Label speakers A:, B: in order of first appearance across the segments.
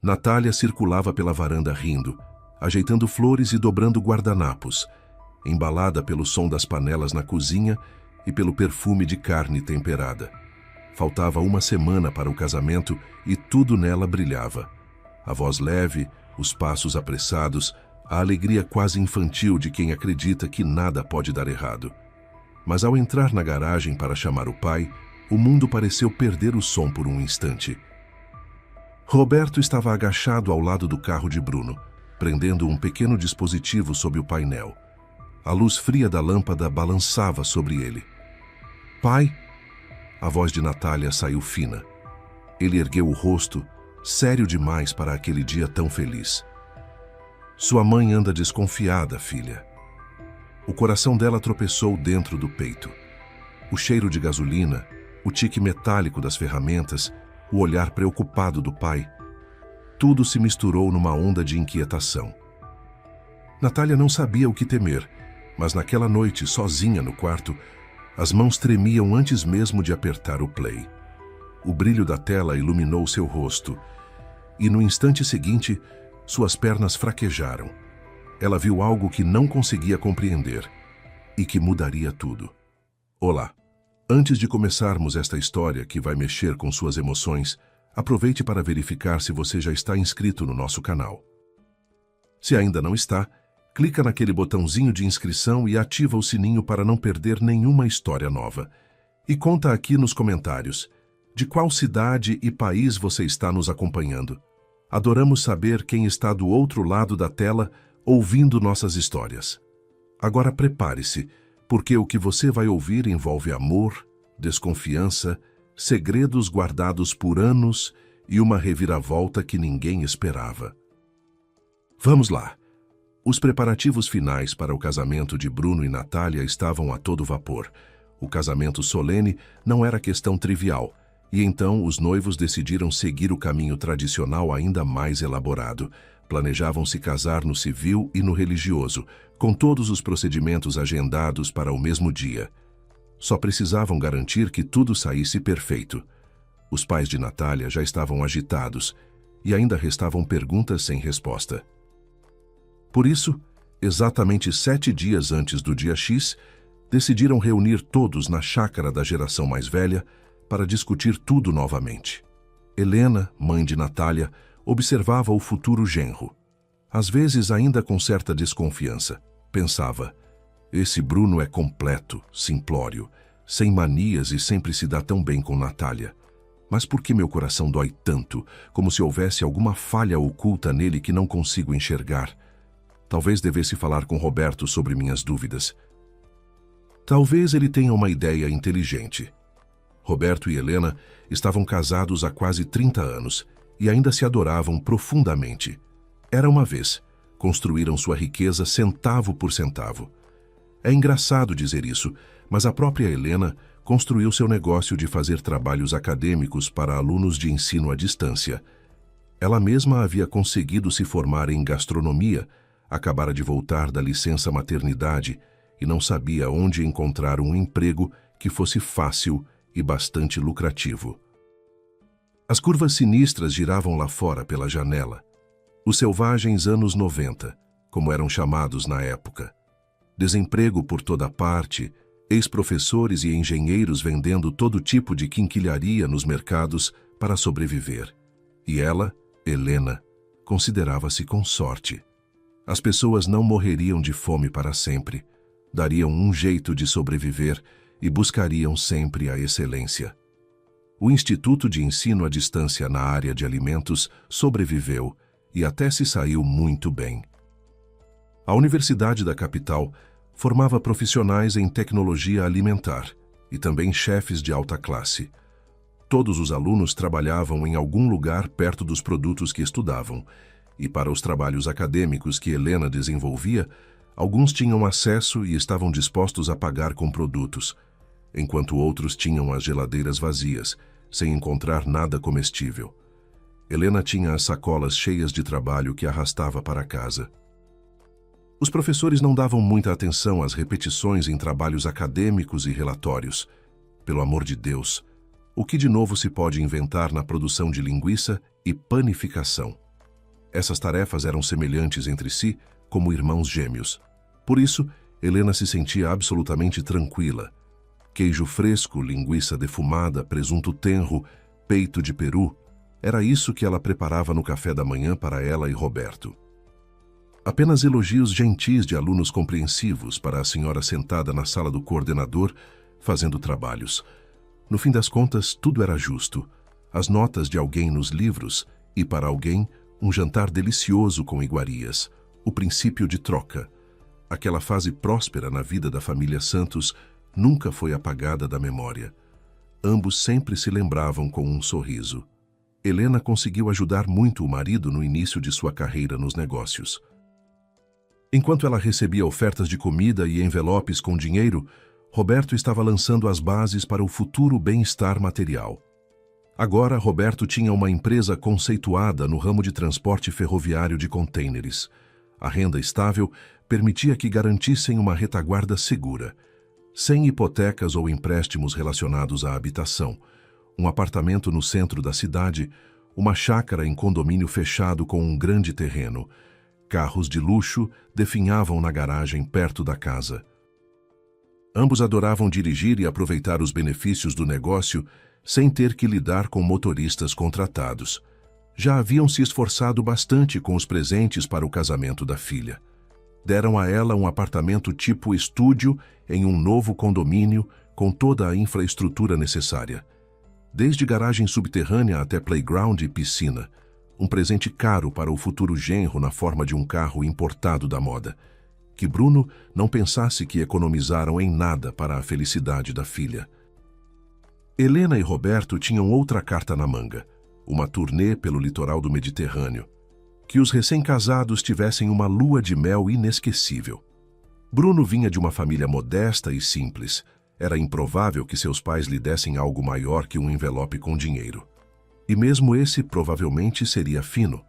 A: Natália circulava pela varanda rindo, ajeitando flores e dobrando guardanapos, embalada pelo som das panelas na cozinha e pelo perfume de carne temperada. Faltava uma semana para o casamento e tudo nela brilhava. A voz leve, os passos apressados, a alegria quase infantil de quem acredita que nada pode dar errado. Mas ao entrar na garagem para chamar o pai, o mundo pareceu perder o som por um instante. Roberto estava agachado ao lado do carro de Bruno, prendendo um pequeno dispositivo sob o painel. A luz fria da lâmpada balançava sobre ele. "Pai?" A voz de Natália saiu fina. Ele ergueu o rosto, sério demais para aquele dia tão feliz. "Sua mãe anda desconfiada, filha." O coração dela tropeçou dentro do peito. O cheiro de gasolina, o tique metálico das ferramentas, o olhar preocupado do pai, tudo se misturou numa onda de inquietação. Natália não sabia o que temer, mas naquela noite, sozinha no quarto, as mãos tremiam antes mesmo de apertar o play. O brilho da tela iluminou seu rosto, e no instante seguinte, suas pernas fraquejaram. Ela viu algo que não conseguia compreender, e que mudaria tudo. Olá! Antes de começarmos esta história que vai mexer com suas emoções, aproveite para verificar se você já está inscrito no nosso canal. Se ainda não está, clica naquele botãozinho de inscrição e ativa o sininho para não perder nenhuma história nova. E conta aqui nos comentários de qual cidade e país você está nos acompanhando. Adoramos saber quem está do outro lado da tela ouvindo nossas histórias. Agora prepare-se, porque o que você vai ouvir envolve amor, desconfiança, segredos guardados por anos e uma reviravolta que ninguém esperava. Vamos lá! Os preparativos finais para o casamento de Bruno e Natália estavam a todo vapor. O casamento solene não era questão trivial, e então os noivos decidiram seguir o caminho tradicional ainda mais elaborado. Planejavam se casar no civil e no religioso, com todos os procedimentos agendados para o mesmo dia. Só precisavam garantir que tudo saísse perfeito. Os pais de Natália já estavam agitados, e ainda restavam perguntas sem resposta. Por isso, exatamente 7 dias antes do dia X, decidiram reunir todos na chácara da geração mais velha para discutir tudo novamente. Helena, mãe de Natália, observava o futuro genro. Às vezes, ainda com certa desconfiança, pensava: esse Bruno é completo, simplório, sem manias e sempre se dá tão bem com Natália. Mas por que meu coração dói tanto, como se houvesse alguma falha oculta nele que não consigo enxergar? Talvez devesse falar com Roberto sobre minhas dúvidas. Talvez ele tenha uma ideia inteligente. Roberto e Helena estavam casados há quase 30 anos e ainda se adoravam profundamente. Era uma vez, construíram sua riqueza centavo por centavo. É engraçado dizer isso, mas a própria Helena construiu seu negócio de fazer trabalhos acadêmicos para alunos de ensino à distância. Ela mesma havia conseguido se formar em gastronomia, acabara de voltar da licença maternidade e não sabia onde encontrar um emprego que fosse fácil e bastante lucrativo. As curvas sinistras giravam lá fora pela janela. Os selvagens anos 90, como eram chamados na época. Desemprego por toda parte, ex-professores e engenheiros vendendo todo tipo de quinquilharia nos mercados para sobreviver. E ela, Helena, considerava-se com sorte. As pessoas não morreriam de fome para sempre, dariam um jeito de sobreviver e buscariam sempre a excelência. O Instituto de Ensino à Distância na área de alimentos sobreviveu e até se saiu muito bem. A Universidade da capital formava profissionais em tecnologia alimentar e também chefes de alta classe. Todos os alunos trabalhavam em algum lugar perto dos produtos que estudavam, e para os trabalhos acadêmicos que Helena desenvolvia, alguns tinham acesso e estavam dispostos a pagar com produtos, enquanto outros tinham as geladeiras vazias, sem encontrar nada comestível. Helena tinha as sacolas cheias de trabalho que arrastava para casa. Os professores não davam muita atenção às repetições em trabalhos acadêmicos e relatórios. Pelo amor de Deus, o que de novo se pode inventar na produção de linguiça e panificação? Essas tarefas eram semelhantes entre si, como irmãos gêmeos. Por isso, Helena se sentia absolutamente tranquila. Queijo fresco, linguiça defumada, presunto tenro, peito de peru, era isso que ela preparava no café da manhã para ela e Roberto. Apenas elogios gentis de alunos compreensivos para a senhora sentada na sala do coordenador, fazendo trabalhos. No fim das contas, tudo era justo. As notas de alguém nos livros e, para alguém, um jantar delicioso com iguarias. O princípio de troca. Aquela fase próspera na vida da família Santos nunca foi apagada da memória. Ambos sempre se lembravam com um sorriso. Helena conseguiu ajudar muito o marido no início de sua carreira nos negócios. Enquanto ela recebia ofertas de comida e envelopes com dinheiro, Roberto estava lançando as bases para o futuro bem-estar material. Agora, Roberto tinha uma empresa conceituada no ramo de transporte ferroviário de contêineres. A renda estável permitia que garantissem uma retaguarda segura, sem hipotecas ou empréstimos relacionados à habitação, um apartamento no centro da cidade, uma chácara em condomínio fechado com um grande terreno. Carros de luxo definhavam na garagem perto da casa. Ambos adoravam dirigir e aproveitar os benefícios do negócio sem ter que lidar com motoristas contratados. Já haviam se esforçado bastante com os presentes para o casamento da filha. Deram a ela um apartamento tipo estúdio em um novo condomínio com toda a infraestrutura necessária. Desde garagem subterrânea até playground e piscina. Um presente caro para o futuro genro na forma de um carro importado da moda. Que Bruno não pensasse que economizaram em nada para a felicidade da filha. Helena e Roberto tinham outra carta na manga, uma turnê pelo litoral do Mediterrâneo. Que os recém-casados tivessem uma lua de mel inesquecível. Bruno vinha de uma família modesta e simples. Era improvável que seus pais lhe dessem algo maior que um envelope com dinheiro. E mesmo esse provavelmente seria fino.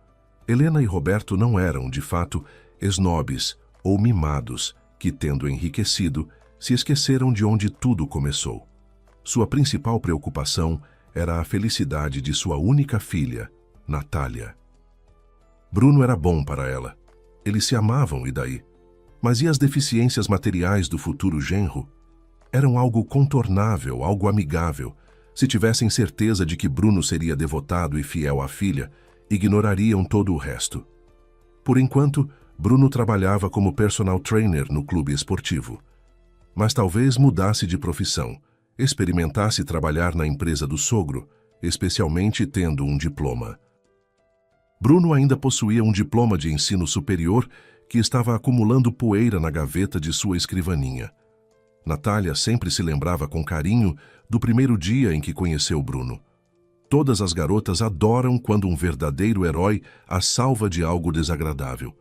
A: Helena e Roberto não eram, de fato, esnobes ou mimados que, tendo enriquecido, se esqueceram de onde tudo começou. Sua principal preocupação era a felicidade de sua única filha, Natália. Bruno era bom para ela. Eles se amavam, e daí? Mas e as deficiências materiais do futuro genro? Eram algo contornável, algo amigável. Se tivessem certeza de que Bruno seria devotado e fiel à filha, ignorariam todo o resto. Por enquanto, Bruno trabalhava como personal trainer no clube esportivo. Mas talvez mudasse de profissão, experimentasse trabalhar na empresa do sogro, especialmente tendo um diploma. Bruno ainda possuía um diploma de ensino superior que estava acumulando poeira na gaveta de sua escrivaninha. Natália sempre se lembrava com carinho do primeiro dia em que conheceu Bruno. Todas as garotas adoram quando um verdadeiro herói as salva de algo desagradável.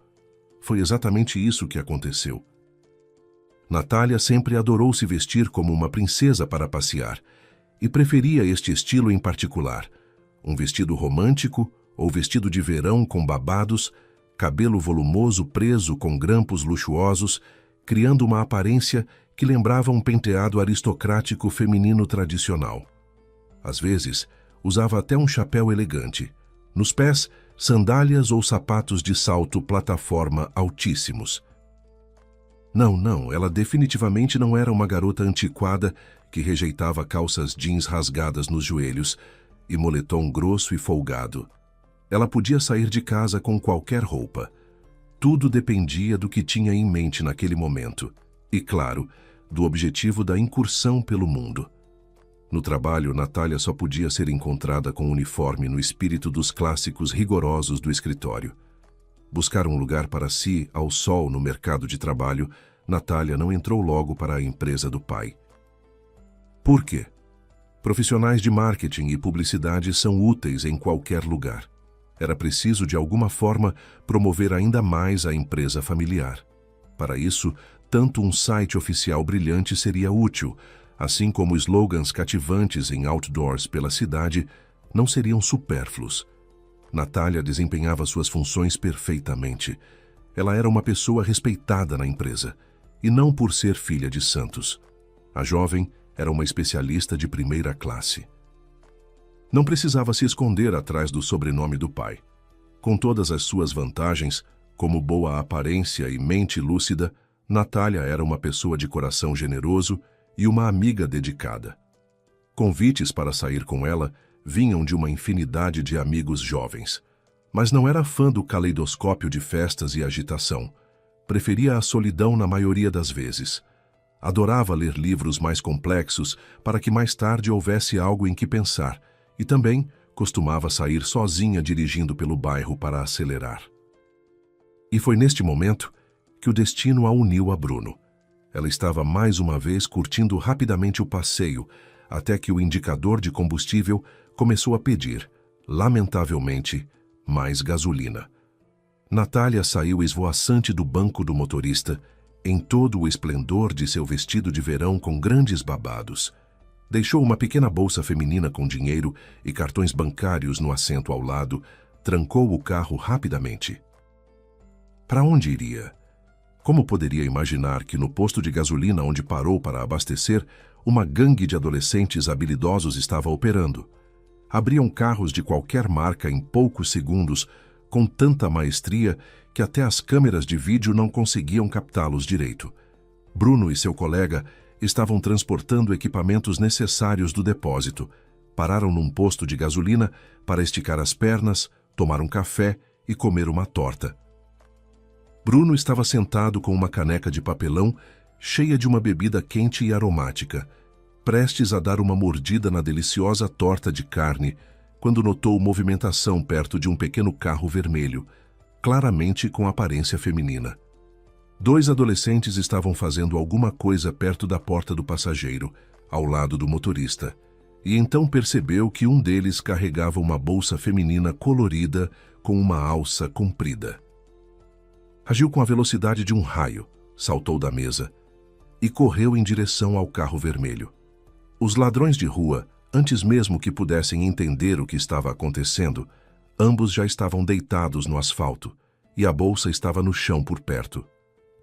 A: Foi exatamente isso que aconteceu. Natália sempre adorou se vestir como uma princesa para passear e preferia este estilo em particular, um vestido romântico ou vestido de verão com babados, cabelo volumoso preso com grampos luxuosos, criando uma aparência que lembrava um penteado aristocrático feminino tradicional. Às vezes, usava até um chapéu elegante. Nos pés, sandálias ou sapatos de salto plataforma altíssimos. Não, ela definitivamente não era uma garota antiquada que rejeitava calças jeans rasgadas nos joelhos e moletom grosso e folgado. Ela podia sair de casa com qualquer roupa. Tudo dependia do que tinha em mente naquele momento. E, claro, do objetivo da incursão pelo mundo. No trabalho, Natália só podia ser encontrada com uniforme no espírito dos clássicos rigorosos do escritório. Buscar um lugar para si, ao sol no mercado de trabalho, Natália não entrou logo para a empresa do pai. Por quê? Profissionais de marketing e publicidade são úteis em qualquer lugar. Era preciso, de alguma forma, promover ainda mais a empresa familiar. Para isso, tanto um site oficial brilhante seria útil, assim como slogans cativantes em outdoors pela cidade não seriam supérfluos. Natália desempenhava suas funções perfeitamente. Ela era uma pessoa respeitada na empresa, e não por ser filha de santos. A jovem era uma especialista de primeira classe. Não precisava se esconder atrás do sobrenome do pai. Com todas as suas vantagens, como boa aparência e mente lúcida, Natália era uma pessoa de coração generoso e uma amiga dedicada. Convites para sair com ela vinham de uma infinidade de amigos jovens, mas não era fã do caleidoscópio de festas e agitação. Preferia a solidão na maioria das vezes. Adorava ler livros mais complexos para que mais tarde houvesse algo em que pensar, e também costumava sair sozinha dirigindo pelo bairro para acelerar. E foi neste momento que o destino a uniu a Bruno. Ela estava mais uma vez curtindo rapidamente o passeio, até que o indicador de combustível começou a pedir, lamentavelmente, mais gasolina. Natália saiu esvoaçante do banco do motorista, em todo o esplendor de seu vestido de verão com grandes babados. Deixou uma pequena bolsa feminina com dinheiro e cartões bancários no assento ao lado, trancou o carro rapidamente. Para onde iria? Como poderia imaginar que no posto de gasolina onde parou para abastecer, uma gangue de adolescentes habilidosos estava operando? Abriam carros de qualquer marca em poucos segundos, com tanta maestria que até as câmeras de vídeo não conseguiam captá-los direito. Bruno e seu colega estavam transportando equipamentos necessários do depósito. Pararam num posto de gasolina para esticar as pernas, tomar um café e comer uma torta. Bruno estava sentado com uma caneca de papelão cheia de uma bebida quente e aromática, prestes a dar uma mordida na deliciosa torta de carne, quando notou movimentação perto de um pequeno carro vermelho, claramente com aparência feminina. 2 adolescentes estavam fazendo alguma coisa perto da porta do passageiro, ao lado do motorista, e então percebeu que um deles carregava uma bolsa feminina colorida com uma alça comprida. Agiu com a velocidade de um raio, saltou da mesa e correu em direção ao carro vermelho. Os ladrões de rua, antes mesmo que pudessem entender o que estava acontecendo, ambos já estavam deitados no asfalto e a bolsa estava no chão por perto.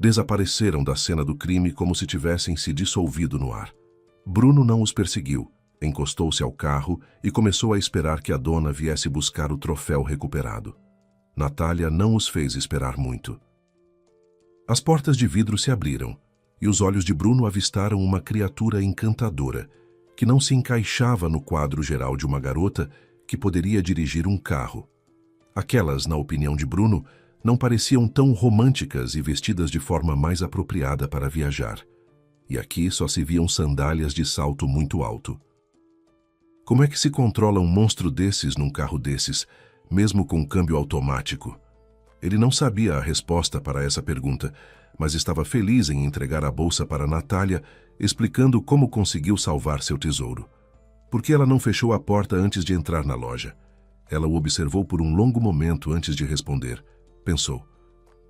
A: Desapareceram da cena do crime como se tivessem se dissolvido no ar. Bruno não os perseguiu, encostou-se ao carro e começou a esperar que a dona viesse buscar o troféu recuperado. Natália não os fez esperar muito. As portas de vidro se abriram e os olhos de Bruno avistaram uma criatura encantadora, que não se encaixava no quadro geral de uma garota que poderia dirigir um carro. Aquelas, na opinião de Bruno, não pareciam tão românticas e vestidas de forma mais apropriada para viajar. E aqui só se viam sandálias de salto muito alto. Como é que se controla um monstro desses num carro desses, mesmo com câmbio automático? Ele não sabia a resposta para essa pergunta, mas estava feliz em entregar a bolsa para Natália, explicando como conseguiu salvar seu tesouro. Por que ela não fechou a porta antes de entrar na loja? Ela o observou por um longo momento antes de responder. Pensou,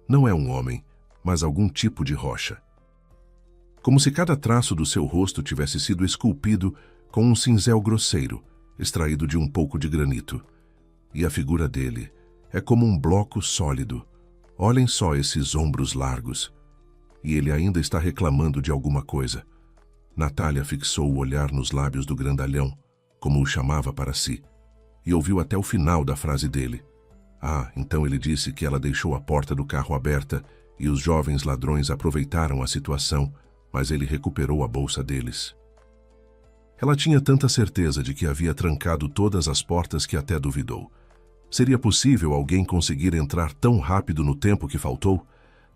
A: não é um homem, mas algum tipo de rocha. Como se cada traço do seu rosto tivesse sido esculpido com um cinzel grosseiro, extraído de um pouco de granito. E a figura dele é como um bloco sólido. Olhem só esses ombros largos. E ele ainda está reclamando de alguma coisa. Natália fixou o olhar nos lábios do grandalhão, como o chamava para si, e ouviu até o final da frase dele. Então ele disse que ela deixou a porta do carro aberta e os jovens ladrões aproveitaram a situação, mas ele recuperou a bolsa deles. Ela tinha tanta certeza de que havia trancado todas as portas que até duvidou. Seria possível alguém conseguir entrar tão rápido no tempo que faltou?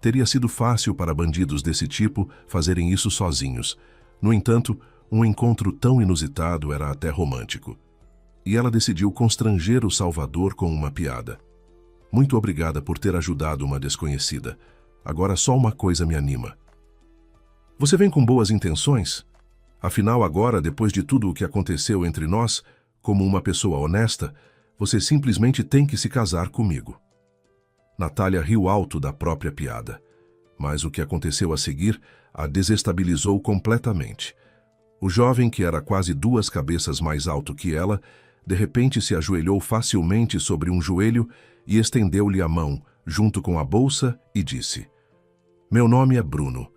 A: Teria sido fácil para bandidos desse tipo fazerem isso sozinhos. No entanto, um encontro tão inusitado era até romântico. E ela decidiu constranger o Salvador com uma piada. Muito obrigada por ter ajudado uma desconhecida. Agora só uma coisa me anima. Você vem com boas intenções? Afinal, agora, depois de tudo o que aconteceu entre nós, como uma pessoa honesta, você simplesmente tem que se casar comigo. Natália riu alto da própria piada, mas o que aconteceu a seguir a desestabilizou completamente. O jovem, que era quase 2 cabeças mais alto que ela, de repente se ajoelhou facilmente sobre um joelho e estendeu-lhe a mão, junto com a bolsa, e disse: Meu nome é Bruno.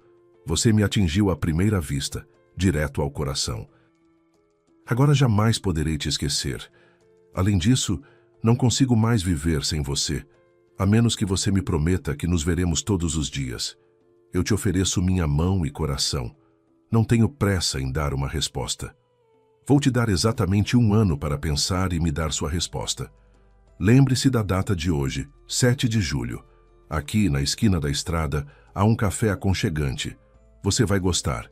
A: Você me atingiu à primeira vista, direto ao coração. Agora jamais poderei te esquecer. Além disso, Não consigo mais viver sem você, a menos que você me prometa que nos veremos todos os dias. Eu te ofereço minha mão e coração. Não tenho pressa em dar uma resposta. Vou te dar exatamente 1 ano para pensar e me dar sua resposta. Lembre-se da data de hoje, 7 de julho. Aqui, na esquina da estrada, há um café aconchegante. Você vai gostar.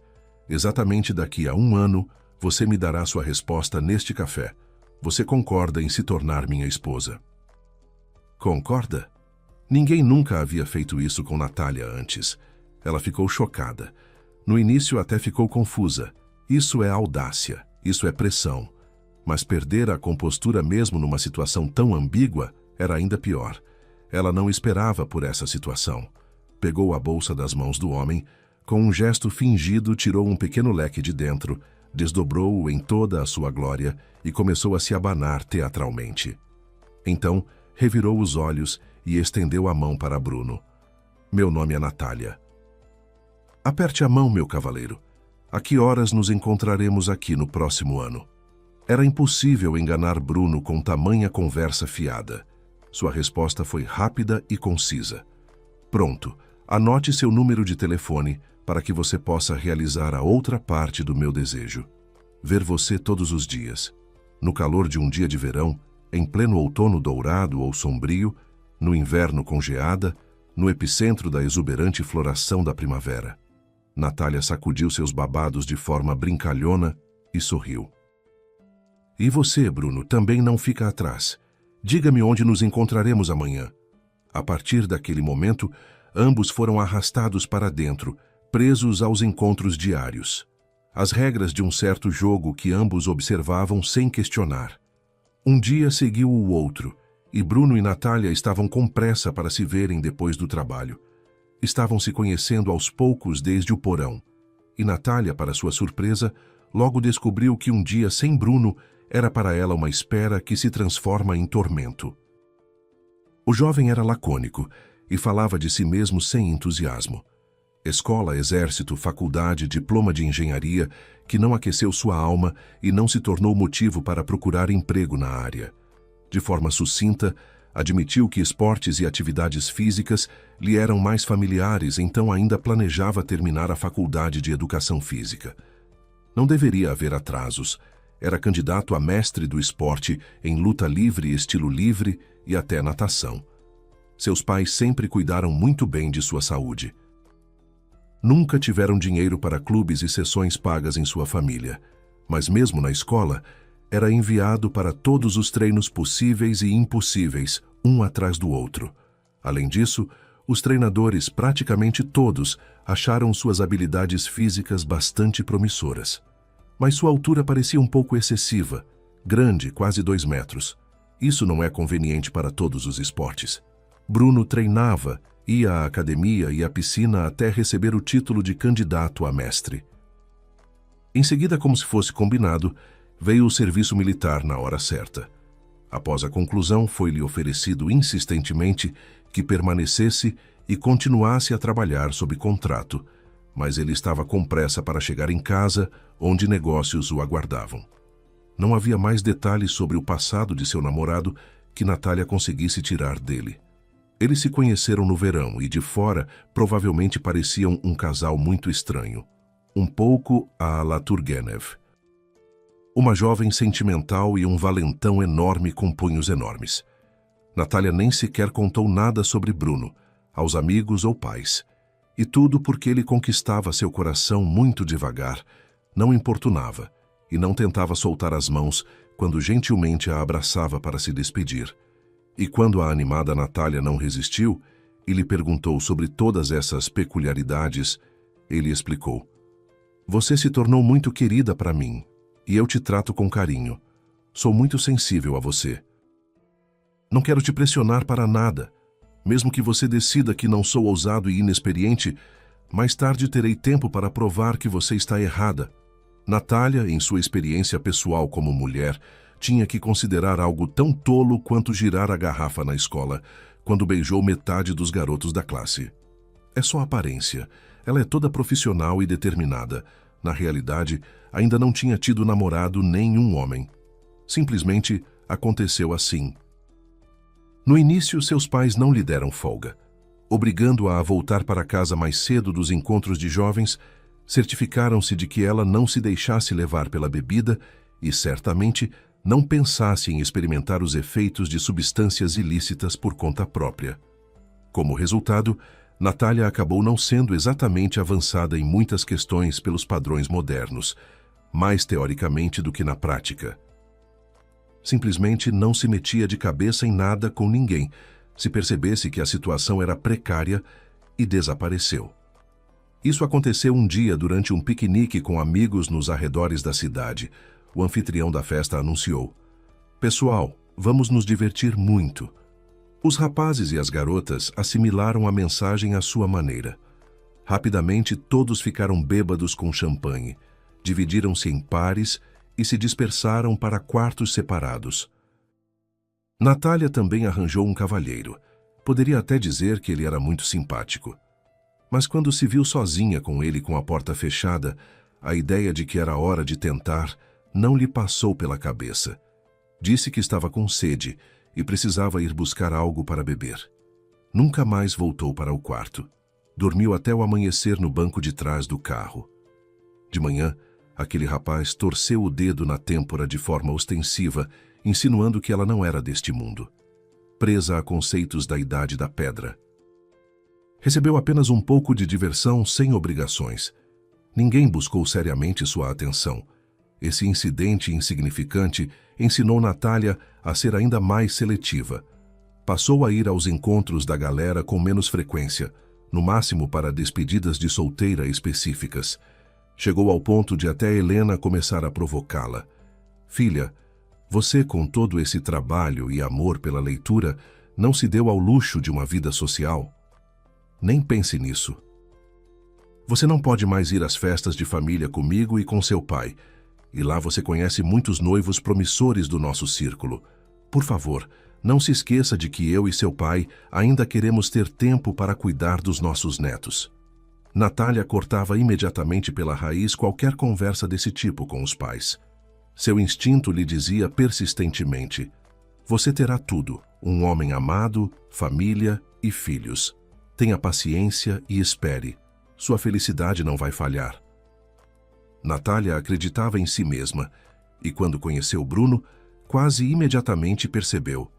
A: Exatamente daqui a 1 ano, você me dará sua resposta neste café. Você concorda em se tornar minha esposa? Concorda? Ninguém nunca havia feito isso com Natália antes. Ela ficou chocada. No início até ficou confusa. Isso é audácia, isso é pressão. Mas perder a compostura mesmo numa situação tão ambígua era ainda pior. Ela não esperava por essa situação. Pegou a bolsa das mãos do homem, com um gesto fingido tirou um pequeno leque de dentro, desdobrou-o em toda a sua glória e começou a se abanar teatralmente. Então, revirou os olhos e estendeu a mão para Bruno. Meu nome é Natália. Aperte a mão, meu cavaleiro. A que horas nos encontraremos aqui no próximo ano? Era impossível enganar Bruno com tamanha conversa fiada. Sua resposta foi rápida e concisa. Pronto, anote seu número de telefone para que você possa realizar a outra parte do meu desejo. Ver você todos os dias. No calor de um dia de verão, em pleno outono dourado ou sombrio, no inverno com geada, no epicentro da exuberante floração da primavera. Natália sacudiu seus babados de forma brincalhona e sorriu. E você, Bruno, também não fica atrás. Diga-me onde nos encontraremos amanhã. A partir daquele momento, ambos foram arrastados para dentro, presos aos encontros diários. As regras de um certo jogo que ambos observavam sem questionar. Um dia seguiu o outro, e Bruno e Natália estavam com pressa para se verem depois do trabalho. Estavam se conhecendo aos poucos desde o porão. E Natália, para sua surpresa, logo descobriu que um dia sem Bruno era para ela uma espera que se transforma em tormento. O jovem era lacônico e falava de si mesmo sem entusiasmo. Escola, exército, faculdade, diploma de engenharia, que não aqueceu sua alma e não se tornou motivo para procurar emprego na área. De forma sucinta, admitiu que esportes e atividades físicas lhe eram mais familiares, então ainda planejava terminar a faculdade de educação física. Não deveria haver atrasos. Era candidato a mestre do esporte em luta livre, estilo livre e até natação. Seus pais sempre cuidaram muito bem de sua saúde. Nunca tiveram dinheiro para clubes e sessões pagas em sua família, mas mesmo na escola, era enviado para todos os treinos possíveis e impossíveis, um atrás do outro. Além disso, os treinadores, praticamente todos, acharam suas habilidades físicas bastante promissoras. Mas sua altura parecia um pouco excessiva, grande, quase 2 metros. Isso não é conveniente para todos os esportes. Bruno treinava, ia à academia e à piscina até receber o título de candidato a mestre. Em seguida, como se fosse combinado, veio o serviço militar na hora certa. Após a conclusão, foi-lhe oferecido insistentemente que permanecesse e continuasse a trabalhar sob contrato, mas ele estava com pressa para chegar em casa, onde negócios o aguardavam. Não havia mais detalhes sobre o passado de seu namorado que Natália conseguisse tirar dele. Eles se conheceram no verão e, de fora, provavelmente pareciam um casal muito estranho. Um pouco à la Turgenev. Uma jovem sentimental e um valentão enorme com punhos enormes. Natália nem sequer contou nada sobre Bruno, aos amigos ou pais. E tudo porque ele conquistava seu coração muito devagar, não importunava e não tentava soltar as mãos quando gentilmente a abraçava para se despedir. E quando a animada Natália não resistiu e lhe perguntou sobre todas essas peculiaridades, ele explicou: "Você se tornou muito querida para mim, e eu te trato com carinho. Sou muito sensível a você. Não quero te pressionar para nada. Mesmo que você decida que não sou ousado e inexperiente, mais tarde terei tempo para provar que você está errada." Natália, em sua experiência pessoal como mulher, tinha que considerar algo tão tolo quanto girar a garrafa na escola, quando beijou metade dos garotos da classe. É só aparência. Ela é toda profissional e determinada. Na realidade, ainda não tinha tido namorado nem um homem. Simplesmente aconteceu assim. No início, seus pais não lhe deram folga, obrigando-a a voltar para casa mais cedo dos encontros de jovens. Certificaram-se de que ela não se deixasse levar pela bebida e, certamente, não pensasse em experimentar os efeitos de substâncias ilícitas por conta própria. Como resultado, Natália acabou não sendo exatamente avançada em muitas questões pelos padrões modernos, mais teoricamente do que na prática. Simplesmente não se metia de cabeça em nada com ninguém, se percebesse que a situação era precária, e desapareceu. Isso aconteceu um dia durante um piquenique com amigos nos arredores da cidade. O anfitrião da festa anunciou: "Pessoal, vamos nos divertir muito." Os rapazes e as garotas assimilaram a mensagem à sua maneira. Rapidamente, todos ficaram bêbados com champanhe, dividiram-se em pares e se dispersaram para quartos separados. Natália também arranjou um cavalheiro. Poderia até dizer que ele era muito simpático. Mas quando se viu sozinha com ele com a porta fechada, a ideia de que era hora de tentar não lhe passou pela cabeça. Disse que estava com sede e precisava ir buscar algo para beber. Nunca mais voltou para o quarto. Dormiu até o amanhecer no banco de trás do carro. De manhã, aquele rapaz torceu o dedo na têmpora de forma ostensiva, insinuando que ela não era deste mundo. Presa a conceitos da idade da pedra. Recebeu apenas um pouco de diversão sem obrigações. Ninguém buscou seriamente sua atenção. Esse incidente insignificante ensinou Natália a ser ainda mais seletiva. Passou a ir aos encontros da galera com menos frequência, no máximo para despedidas de solteira específicas. Chegou ao ponto de até Helena começar a provocá-la. "Filha, você, com todo esse trabalho e amor pela leitura, não se deu ao luxo de uma vida social? Nem pense nisso. Você não pode mais ir às festas de família comigo e com seu pai, e lá você conhece muitos noivos promissores do nosso círculo. Por favor, não se esqueça de que eu e seu pai ainda queremos ter tempo para cuidar dos nossos netos." Natália cortava imediatamente pela raiz qualquer conversa desse tipo com os pais. Seu instinto lhe dizia persistentemente: "Você terá tudo, um homem amado, família e filhos. Tenha paciência e espere. Sua felicidade não vai falhar." Natália acreditava em si mesma, e quando conheceu Bruno, quase imediatamente percebeu: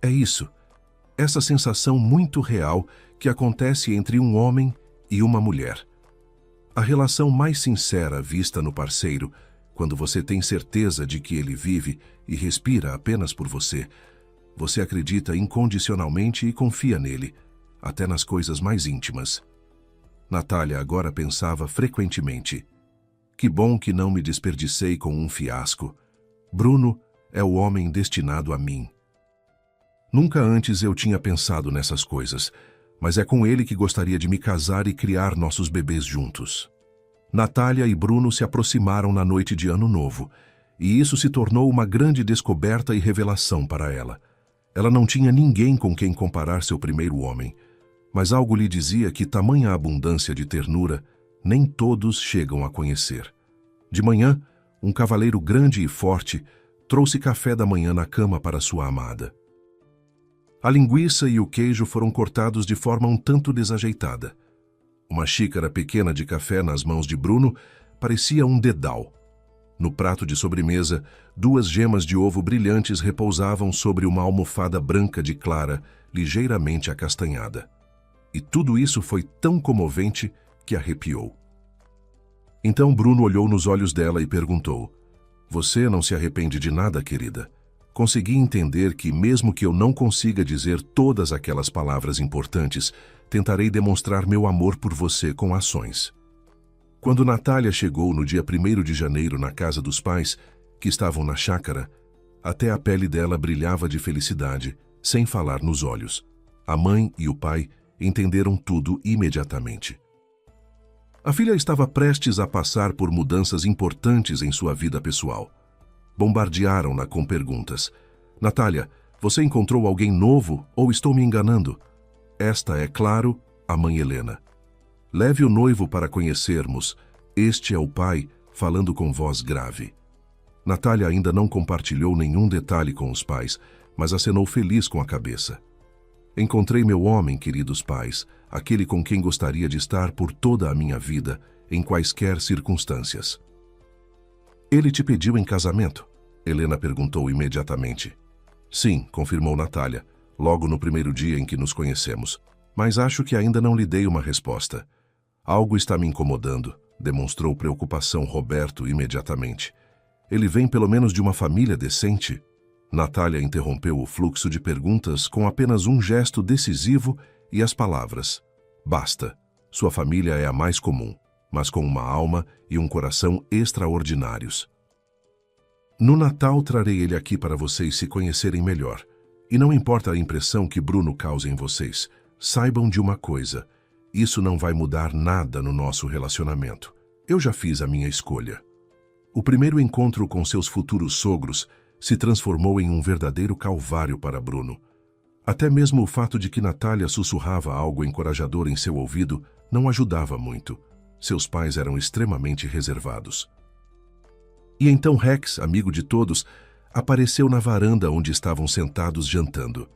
A: é isso, essa sensação muito real que acontece entre um homem e uma mulher. A relação mais sincera vista no parceiro, quando você tem certeza de que ele vive e respira apenas por você. Você acredita incondicionalmente e confia nele, até nas coisas mais íntimas. Natália agora pensava frequentemente: que bom que não me desperdicei com um fiasco. Bruno é o homem destinado a mim. Nunca antes eu tinha pensado nessas coisas, mas é com ele que gostaria de me casar e criar nossos bebês juntos. Natália e Bruno se aproximaram na noite de Ano Novo, e isso se tornou uma grande descoberta e revelação para ela. Ela não tinha ninguém com quem comparar seu primeiro homem, mas algo lhe dizia que tamanha abundância de ternura nem todos chegam a conhecer. De manhã, um cavaleiro grande e forte trouxe café da manhã na cama para sua amada. A linguiça e o queijo foram cortados de forma um tanto desajeitada. Uma xícara pequena de café nas mãos de Bruno parecia um dedal. No prato de sobremesa, 2 gemas de ovo brilhantes repousavam sobre uma almofada branca de clara, ligeiramente acastanhada. E tudo isso foi tão comovente que arrepiou. Então Bruno olhou nos olhos dela e perguntou: "Você não se arrepende de nada, querida?" Consegui entender que, mesmo que eu não consiga dizer todas aquelas palavras importantes, tentarei demonstrar meu amor por você com ações. Quando Natália chegou no dia 1º de janeiro na casa dos pais, que estavam na chácara, até a pele dela brilhava de felicidade, sem falar nos olhos. A mãe e o pai entenderam tudo imediatamente. A filha estava prestes a passar por mudanças importantes em sua vida pessoal. Bombardearam-na com perguntas. "Natália, você encontrou alguém novo ou estou me enganando?" Esta é, claro, a mãe Helena. "Leve o noivo para conhecermos. Este é o pai, falando com voz grave." Natália ainda não compartilhou nenhum detalhe com os pais, mas acenou feliz com a cabeça. Encontrei meu homem, queridos pais, aquele com quem gostaria de estar por toda a minha vida, em quaisquer circunstâncias. Ele te pediu em casamento? Helena perguntou imediatamente. Sim, confirmou Natália, logo no primeiro dia em que nos conhecemos. Mas acho que ainda não lhe dei uma resposta. Algo está me incomodando, demonstrou preocupação Roberto imediatamente. Ele vem pelo menos de uma família decente? Natália interrompeu o fluxo de perguntas com apenas um gesto decisivo e as palavras: basta, sua família é a mais comum, mas com uma alma e um coração extraordinários. No Natal trarei ele aqui para vocês se conhecerem melhor. E não importa a impressão que Bruno cause em vocês, saibam de uma coisa: isso não vai mudar nada no nosso relacionamento. Eu já fiz a minha escolha. O primeiro encontro com seus futuros sogros se transformou em um verdadeiro calvário para Bruno. Até mesmo o fato de que Natália sussurrava algo encorajador em seu ouvido não ajudava muito. Seus pais eram extremamente reservados. E então Rex, amigo de todos, apareceu na varanda onde estavam sentados jantando.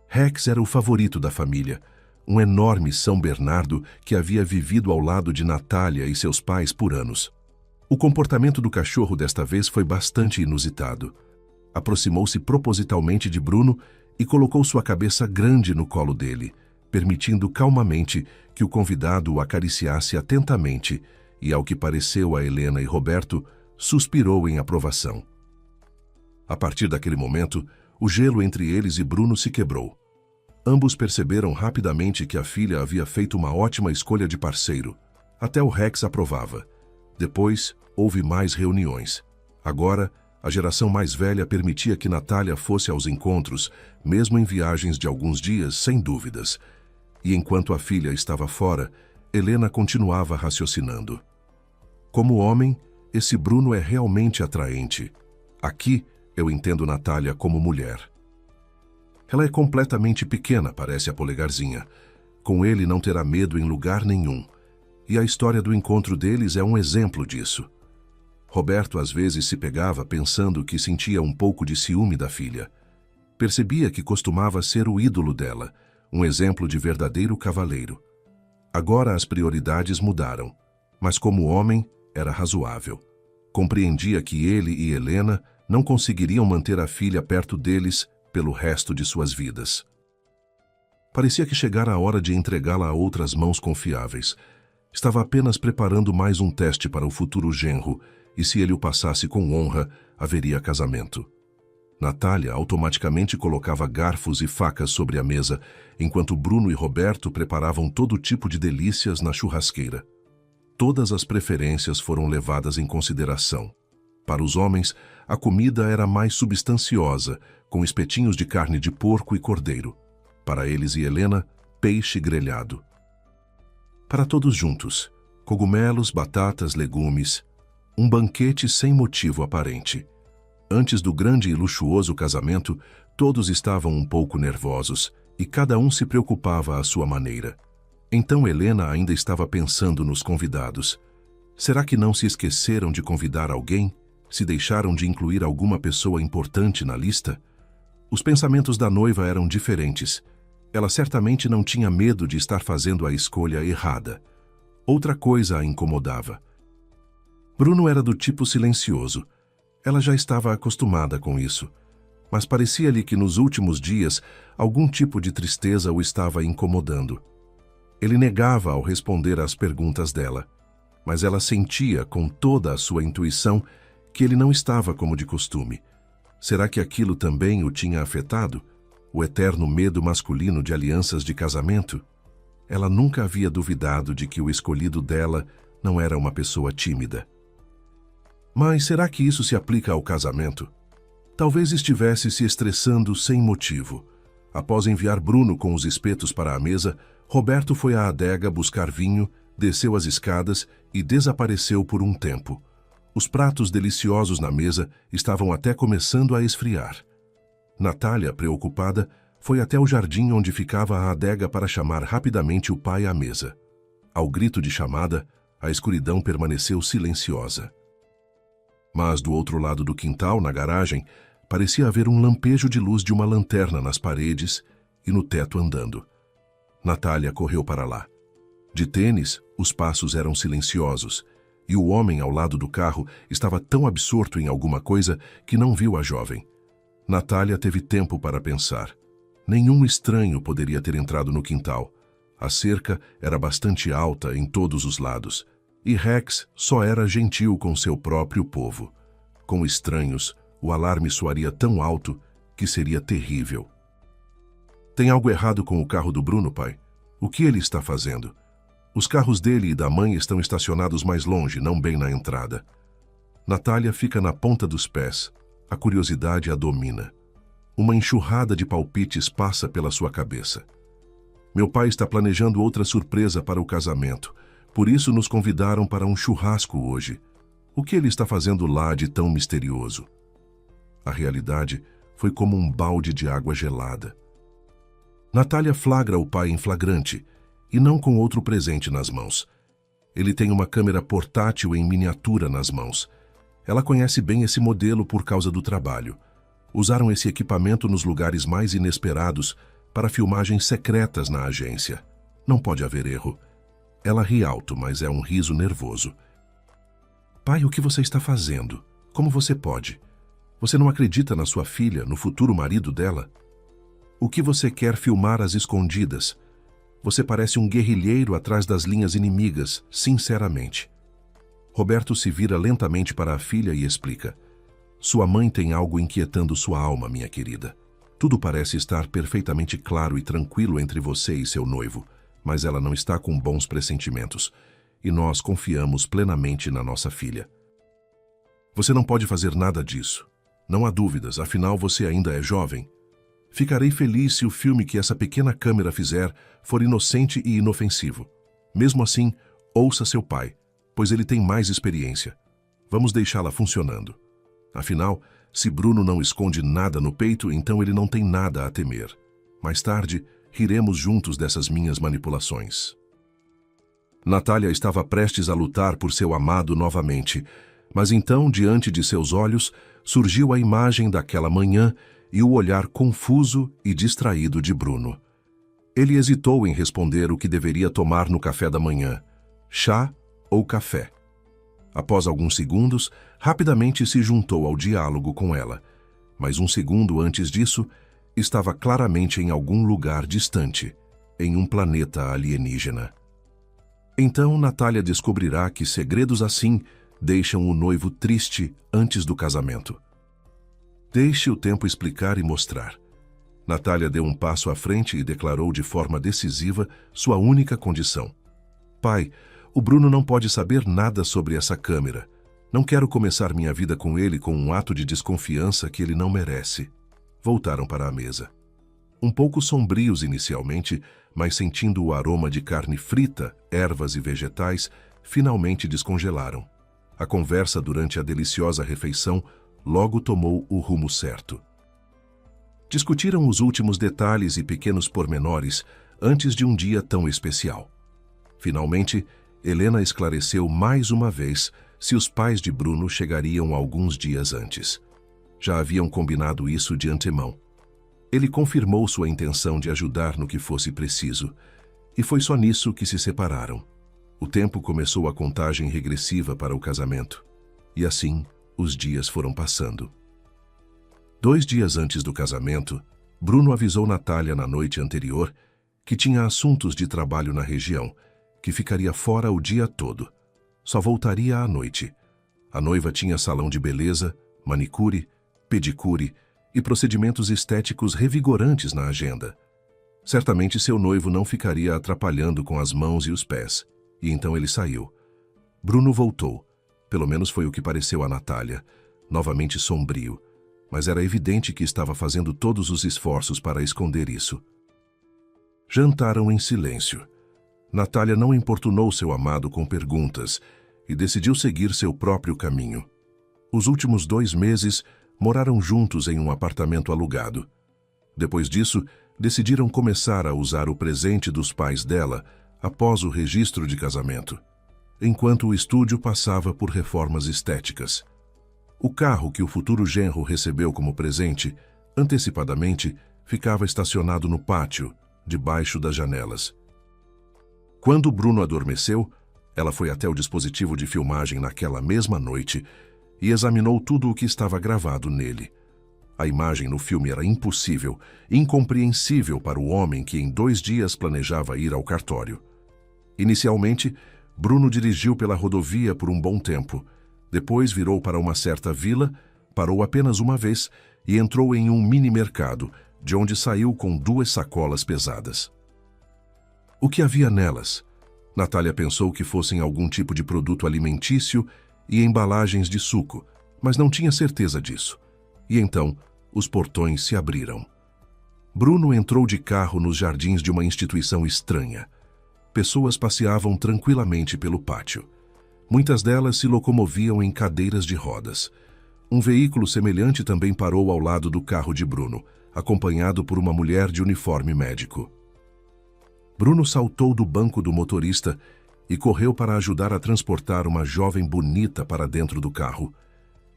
A: Rex era o favorito da família, um enorme São Bernardo que havia vivido ao lado de Natália e seus pais por anos. O comportamento do cachorro desta vez foi bastante inusitado. Aproximou-se propositalmente de Bruno e colocou sua cabeça grande no colo dele, permitindo calmamente que o convidado o acariciasse atentamente e, ao que pareceu a Helena e Roberto, suspirou em aprovação. A partir daquele momento, o gelo entre eles e Bruno se quebrou. Ambos perceberam rapidamente que a filha havia feito uma ótima escolha de parceiro. Até o Rex aprovava. Depois, houve mais reuniões. Agora, a geração mais velha permitia que Natália fosse aos encontros, mesmo em viagens de alguns dias, sem dúvidas. E enquanto a filha estava fora, Helena continuava raciocinando. Como homem, esse Bruno é realmente atraente. Aqui, eu entendo Natália como mulher. Ela é completamente pequena, parece a polegarzinha. Com ele não terá medo em lugar nenhum. E a história do encontro deles é um exemplo disso. Roberto às vezes se pegava pensando que sentia um pouco de ciúme da filha. Percebia que costumava ser o ídolo dela, um exemplo de verdadeiro cavaleiro. Agora as prioridades mudaram, mas como homem era razoável. Compreendia que ele e Helena não conseguiriam manter a filha perto deles pelo resto de suas vidas. Parecia que chegara a hora de entregá-la a outras mãos confiáveis. Estava apenas preparando mais um teste para o futuro genro, e se ele o passasse com honra, haveria casamento. Natália automaticamente colocava garfos e facas sobre a mesa, enquanto Bruno e Roberto preparavam todo tipo de delícias na churrasqueira. Todas as preferências foram levadas em consideração. Para os homens, a comida era mais substanciosa, com espetinhos de carne de porco e cordeiro. Para eles e Helena, peixe grelhado. Para todos juntos, cogumelos, batatas, legumes, um banquete sem motivo aparente. Antes do grande e luxuoso casamento, todos estavam um pouco nervosos e cada um se preocupava à sua maneira. Então Helena ainda estava pensando nos convidados. Será que não se esqueceram de convidar alguém? Se deixaram de incluir alguma pessoa importante na lista? Os pensamentos da noiva eram diferentes. Ela certamente não tinha medo de estar fazendo a escolha errada. Outra coisa a incomodava. Bruno era do tipo silencioso. Ela já estava acostumada com isso. Mas parecia-lhe que nos últimos dias algum tipo de tristeza o estava incomodando. Ele negava ao responder às perguntas dela, mas ela sentia com toda a sua intuição que ele não estava como de costume. Será que aquilo também o tinha afetado? O eterno medo masculino de alianças de casamento? Ela nunca havia duvidado de que o escolhido dela não era uma pessoa tímida. Mas será que isso se aplica ao casamento? Talvez estivesse se estressando sem motivo. Após enviar Bruno com os espetos para a mesa, Roberto foi à adega buscar vinho, desceu as escadas e desapareceu por um tempo. Os pratos deliciosos na mesa estavam até começando a esfriar. Natália, preocupada, foi até o jardim onde ficava a adega para chamar rapidamente o pai à mesa. Ao grito de chamada, a escuridão permaneceu silenciosa. Mas do outro lado do quintal, na garagem, parecia haver um lampejo de luz de uma lanterna nas paredes e no teto andando. Natália correu para lá. De tênis, os passos eram silenciosos, e o homem ao lado do carro estava tão absorto em alguma coisa que não viu a jovem. Natália teve tempo para pensar. Nenhum estranho poderia ter entrado no quintal. A cerca era bastante alta em todos os lados, e Rex só era gentil com seu próprio povo. Com estranhos, o alarme soaria tão alto que seria terrível. Tem algo errado com o carro do Bruno, pai? O que ele está fazendo? Os carros dele e da mãe estão estacionados mais longe, não bem na entrada. Natália fica na ponta dos pés. A curiosidade a domina. Uma enxurrada de palpites passa pela sua cabeça. Meu pai está planejando outra surpresa para o casamento. Por isso nos convidaram para um churrasco hoje. O que ele está fazendo lá de tão misterioso? A realidade foi como um balde de água gelada. Natália flagra o pai em flagrante, e não com outro presente nas mãos. Ele tem uma câmera portátil em miniatura nas mãos. Ela conhece bem esse modelo por causa do trabalho. Usaram esse equipamento nos lugares mais inesperados para filmagens secretas na agência. Não pode haver erro. Ela ri alto, mas é um riso nervoso. Pai, o que você está fazendo? Como você pode? Você não acredita na sua filha, no futuro marido dela? O que você quer filmar às escondidas? Você parece um guerrilheiro atrás das linhas inimigas, sinceramente. Roberto se vira lentamente para a filha e explica. Sua mãe tem algo inquietando sua alma, minha querida. Tudo parece estar perfeitamente claro e tranquilo entre você e seu noivo, mas ela não está com bons pressentimentos, e nós confiamos plenamente na nossa filha. Você não pode fazer nada disso. Não há dúvidas, afinal você ainda é jovem. Ficarei feliz se o filme que essa pequena câmera fizer for inocente e inofensivo. Mesmo assim, ouça seu pai, pois ele tem mais experiência. Vamos deixá-la funcionando. Afinal, se Bruno não esconde nada no peito, então ele não tem nada a temer. Mais tarde, riremos juntos dessas minhas manipulações. Natália estava prestes a lutar por seu amado novamente, mas então, diante de seus olhos, surgiu a imagem daquela manhã e o olhar confuso e distraído de Bruno. Ele hesitou em responder o que deveria tomar no café da manhã, chá ou café. Após alguns segundos, rapidamente se juntou ao diálogo com ela, mas um segundo antes disso, estava claramente em algum lugar distante, em um planeta alienígena. Então Natália descobrirá que segredos assim deixam o noivo triste antes do casamento. Deixe o tempo explicar e mostrar. Natália deu um passo à frente e declarou de forma decisiva sua única condição. Pai, o Bruno não pode saber nada sobre essa câmera. Não quero começar minha vida com ele com um ato de desconfiança que ele não merece. Voltaram para a mesa. Um pouco sombrios inicialmente, mas sentindo o aroma de carne frita, ervas e vegetais, finalmente descongelaram. A conversa durante a deliciosa refeição logo tomou o rumo certo. Discutiram os últimos detalhes e pequenos pormenores antes de um dia tão especial. Finalmente, Helena esclareceu mais uma vez se os pais de Bruno chegariam alguns dias antes. Já haviam combinado isso de antemão. Ele confirmou sua intenção de ajudar no que fosse preciso, e foi só nisso que se separaram. O tempo começou a contagem regressiva para o casamento, e assim os dias foram passando. 2 dias antes do casamento, Bruno avisou Natália na noite anterior que tinha assuntos de trabalho na região, que ficaria fora o dia todo. Só voltaria à noite. A noiva tinha salão de beleza, manicure, pedicure e procedimentos estéticos revigorantes na agenda. Certamente seu noivo não ficaria atrapalhando com as mãos e os pés, e então ele saiu. Bruno voltou, pelo menos foi o que pareceu a Natália, novamente sombrio, mas era evidente que estava fazendo todos os esforços para esconder isso. Jantaram em silêncio. Natália não importunou seu amado com perguntas e decidiu seguir seu próprio caminho. Os últimos 2 meses moraram juntos em um apartamento alugado. Depois disso, decidiram começar a usar o presente dos pais dela após o registro de casamento, enquanto o estúdio passava por reformas estéticas. O carro que o futuro genro recebeu como presente, antecipadamente, ficava estacionado no pátio, debaixo das janelas. Quando Bruno adormeceu, ela foi até o dispositivo de filmagem naquela mesma noite e examinou tudo o que estava gravado nele. A imagem no filme era impossível, incompreensível para o homem que em 2 dias planejava ir ao cartório. Inicialmente, Bruno dirigiu pela rodovia por um bom tempo. Depois virou para uma certa vila, parou apenas uma vez e entrou em um mini-mercado, de onde saiu com 2 sacolas pesadas. O que havia nelas? Natália pensou que fossem algum tipo de produto alimentício e embalagens de suco, mas não tinha certeza disso. E então, os portões se abriram. Bruno entrou de carro nos jardins de uma instituição estranha. Pessoas passeavam tranquilamente pelo pátio. Muitas delas se locomoviam em cadeiras de rodas. Um veículo semelhante também parou ao lado do carro de Bruno, acompanhado por uma mulher de uniforme médico. Bruno saltou do banco do motorista e correu para ajudar a transportar uma jovem bonita para dentro do carro.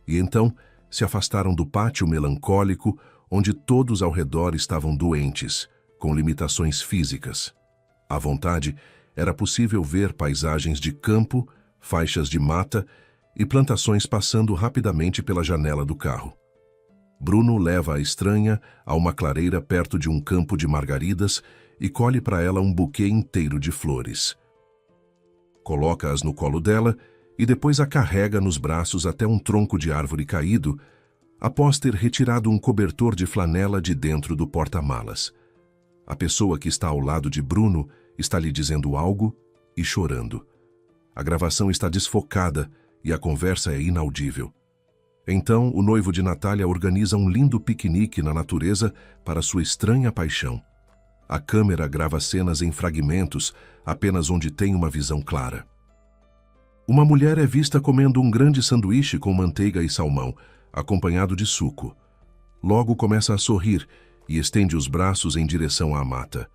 A: E então se afastaram do pátio melancólico, onde todos ao redor estavam doentes, com limitações físicas. À vontade, era possível ver paisagens de campo, faixas de mata e plantações passando rapidamente pela janela do carro. Bruno leva a estranha a uma clareira perto de um campo de margaridas e colhe para ela um buquê inteiro de flores. Coloca-as no colo dela e depois a carrega nos braços até um tronco de árvore caído, após ter retirado um cobertor de flanela de dentro do porta-malas. A pessoa que está ao lado de Bruno está lhe dizendo algo e chorando. A gravação está desfocada e a conversa é inaudível. Então, o noivo de Natália organiza um lindo piquenique na natureza para sua estranha paixão. A câmera grava cenas em fragmentos, apenas onde tem uma visão clara. Uma mulher é vista comendo um grande sanduíche com manteiga e salmão, acompanhado de suco. Logo começa a sorrir e estende os braços em direção à mata.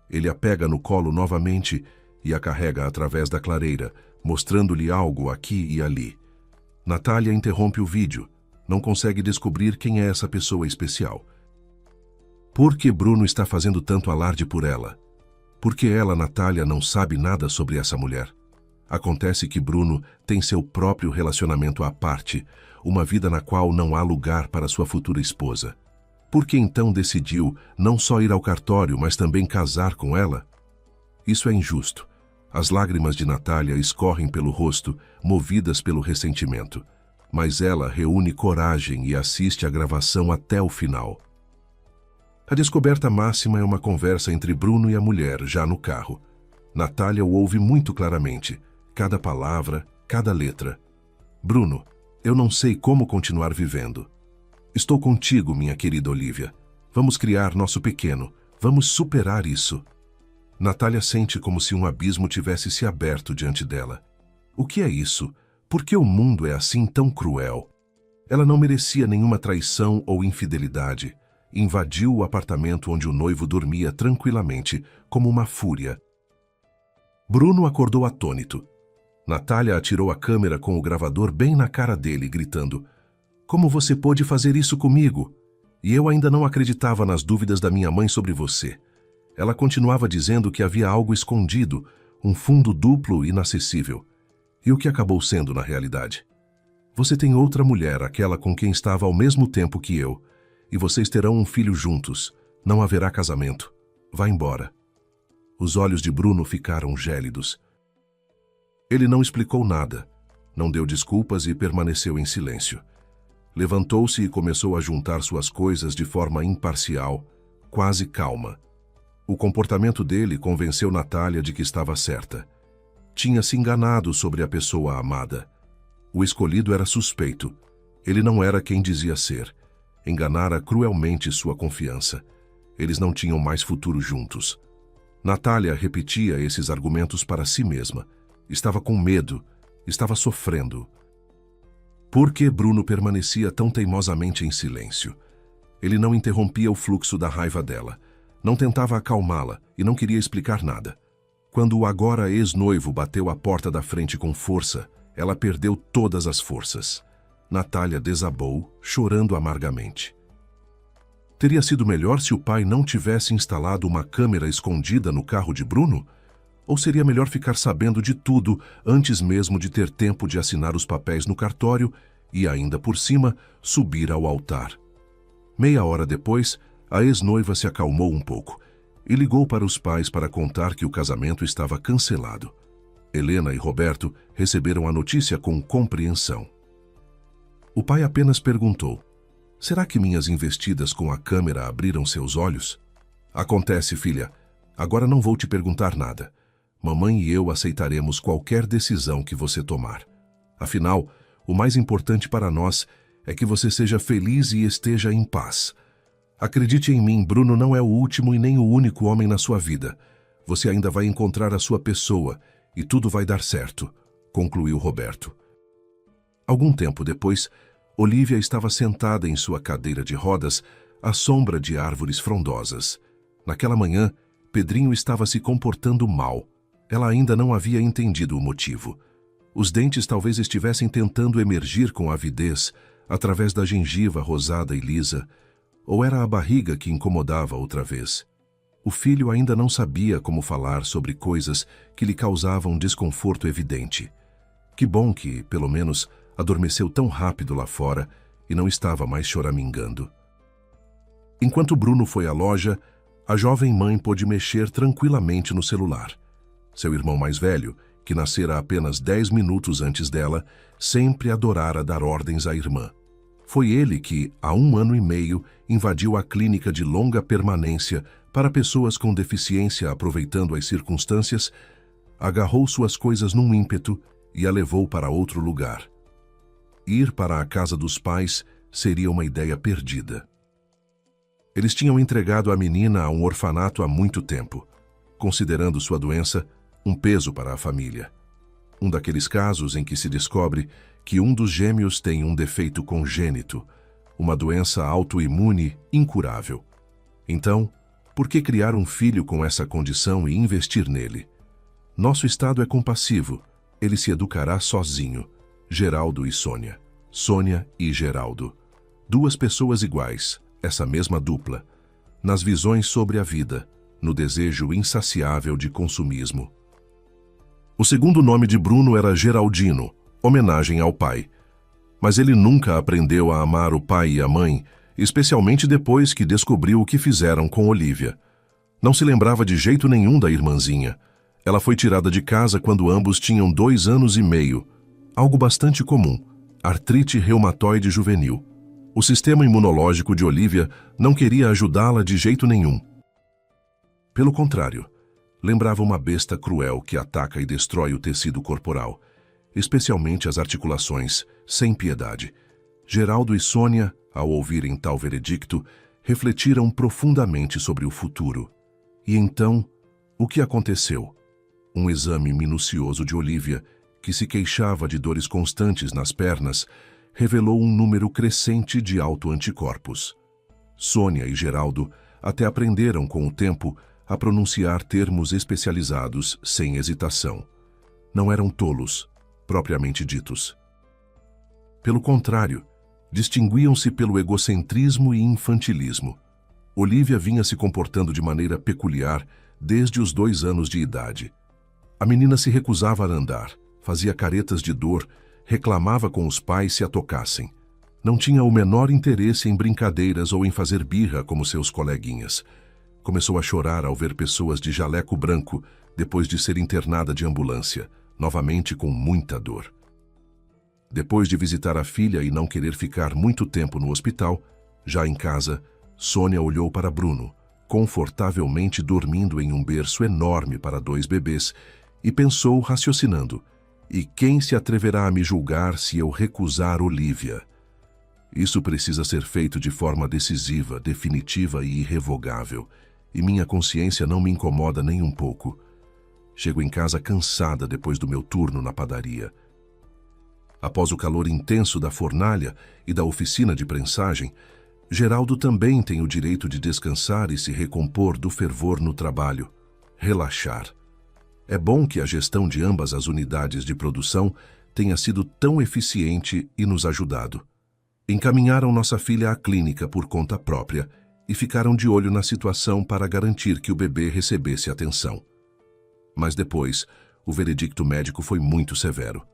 A: Ele a pega no colo novamente e a carrega através da clareira, mostrando-lhe algo aqui e ali. Natália interrompe o vídeo. Não consegue descobrir quem é essa pessoa especial. Por que Bruno está fazendo tanto alarde por ela? Por que ela, Natália, não sabe nada sobre essa mulher? Acontece que Bruno tem seu próprio relacionamento à parte, uma vida na qual não há lugar para sua futura esposa. Por que então decidiu não só ir ao cartório, mas também casar com ela? Isso é injusto. As lágrimas de Natália escorrem pelo rosto, movidas pelo ressentimento. Mas ela reúne coragem e assiste à gravação até o final. A descoberta máxima é uma conversa entre Bruno e a mulher, já no carro. Natália o ouve muito claramente, cada palavra, cada letra. Bruno, eu não sei como continuar vivendo. Estou contigo, minha querida Olivia. Vamos criar nosso pequeno. Vamos superar isso. Natália sente como se um abismo tivesse se aberto diante dela. O que é isso? Por que o mundo é assim tão cruel? Ela não merecia nenhuma traição ou infidelidade. Invadiu o apartamento onde o noivo dormia tranquilamente, como uma fúria. Bruno acordou atônito. Natália atirou a câmera com o gravador bem na cara dele, gritando: "Como você pôde fazer isso comigo? E eu ainda não acreditava nas dúvidas da minha mãe sobre você." Ela continuava dizendo que havia algo escondido, um fundo duplo inacessível. E o que acabou sendo na realidade? Você tem outra mulher, aquela com quem estava ao mesmo tempo que eu, e vocês terão um filho juntos. Não haverá casamento. Vá embora. Os olhos de Bruno ficaram gélidos. Ele não explicou nada, não deu desculpas e permaneceu em silêncio. Levantou-se e começou a juntar suas coisas de forma imparcial, quase calma. O comportamento dele convenceu Natália de que estava certa. Tinha se enganado sobre a pessoa amada. O escolhido era suspeito. Ele não era quem dizia ser. Enganara cruelmente sua confiança. Eles não tinham mais futuro juntos. Natália repetia esses argumentos para si mesma. Estava com medo, estava sofrendo. Por que Bruno permanecia tão teimosamente em silêncio? Ele não interrompia o fluxo da raiva dela. Não tentava acalmá-la e não queria explicar nada. Quando o agora ex-noivo bateu a porta da frente com força, ela perdeu todas as forças. Natália desabou, chorando amargamente. Teria sido melhor se o pai não tivesse instalado uma câmera escondida no carro de Bruno? Ou seria melhor ficar sabendo de tudo antes mesmo de ter tempo de assinar os papéis no cartório e, ainda por cima, subir ao altar? Meia hora depois, a ex-noiva se acalmou um pouco e ligou para os pais para contar que o casamento estava cancelado. Helena e Roberto receberam a notícia com compreensão. O pai apenas perguntou: será que minhas investidas com a câmera abriram seus olhos? Acontece, filha. Agora não vou te perguntar nada. Mamãe e eu aceitaremos qualquer decisão que você tomar. Afinal, o mais importante para nós é que você seja feliz e esteja em paz. Acredite em mim, Bruno não é o último e nem o único homem na sua vida. Você ainda vai encontrar a sua pessoa e tudo vai dar certo, concluiu Roberto. Algum tempo depois, Olívia estava sentada em sua cadeira de rodas à sombra de árvores frondosas. Naquela manhã, Pedrinho estava se comportando mal. Ela ainda não havia entendido o motivo. Os dentes talvez estivessem tentando emergir com avidez através da gengiva rosada e lisa, ou era a barriga que incomodava outra vez. O filho ainda não sabia como falar sobre coisas que lhe causavam desconforto evidente. Que bom que, pelo menos, adormeceu tão rápido lá fora e não estava mais choramingando. Enquanto Bruno foi à loja, a jovem mãe pôde mexer tranquilamente no celular. Seu irmão mais velho, que nascera apenas 10 minutos antes dela, sempre adorara dar ordens à irmã. Foi ele que, há 1 ano e meio, invadiu a clínica de longa permanência para pessoas com deficiência aproveitando as circunstâncias, agarrou suas coisas num ímpeto e a levou para outro lugar. Ir para a casa dos pais seria uma ideia perdida. Eles tinham entregado a menina a um orfanato há muito tempo, considerando sua doença um peso para a família. Um daqueles casos em que se descobre que um dos gêmeos tem um defeito congênito, uma doença autoimune incurável. Então, por que criar um filho com essa condição e investir nele? Nosso estado é compassivo, ele se educará sozinho. Geraldo e Sônia. Sônia e Geraldo. 2 pessoas iguais, essa mesma dupla, nas visões sobre a vida, no desejo insaciável de consumismo. O segundo nome de Bruno era Geraldino, homenagem ao pai. Mas ele nunca aprendeu a amar o pai e a mãe, especialmente depois que descobriu o que fizeram com Olívia. Não se lembrava de jeito nenhum da irmãzinha. Ela foi tirada de casa quando ambos tinham 2 anos e meio, algo bastante comum, artrite reumatoide juvenil. O sistema imunológico de Olívia não queria ajudá-la de jeito nenhum. Pelo contrário, lembrava uma besta cruel que ataca e destrói o tecido corporal, especialmente as articulações, sem piedade. Geraldo e Sônia, ao ouvirem tal veredicto, refletiram profundamente sobre o futuro. E então, o que aconteceu? Um exame minucioso de Olívia, que se queixava de dores constantes nas pernas, revelou um número crescente de autoanticorpos. Sônia e Geraldo até aprenderam com o tempo a pronunciar termos especializados sem hesitação. Não eram tolos, propriamente ditos. Pelo contrário, distinguiam-se pelo egocentrismo e infantilismo. Olívia vinha se comportando de maneira peculiar desde os 2 anos de idade. A menina se recusava a andar, fazia caretas de dor, reclamava com os pais se a tocassem. Não tinha o menor interesse em brincadeiras ou em fazer birra como seus coleguinhas. Começou a chorar ao ver pessoas de jaleco branco depois de ser internada de ambulância, novamente com muita dor. Depois de visitar a filha e não querer ficar muito tempo no hospital, já em casa, Sônia olhou para Bruno, confortavelmente dormindo em um berço enorme para 2 bebês, e pensou raciocinando: e quem se atreverá a me julgar se eu recusar Olívia? Isso precisa ser feito de forma decisiva, definitiva e irrevogável, e minha consciência não me incomoda nem um pouco. Chego em casa cansada depois do meu turno na padaria. Após o calor intenso da fornalha e da oficina de prensagem, Geraldo também tem o direito de descansar e se recompor do fervor no trabalho, relaxar. É bom que a gestão de ambas as unidades de produção tenha sido tão eficiente e nos ajudado. Encaminharam nossa filha à clínica por conta própria e ficaram de olho na situação para garantir que o bebê recebesse atenção. Mas depois, o veredicto médico foi muito severo.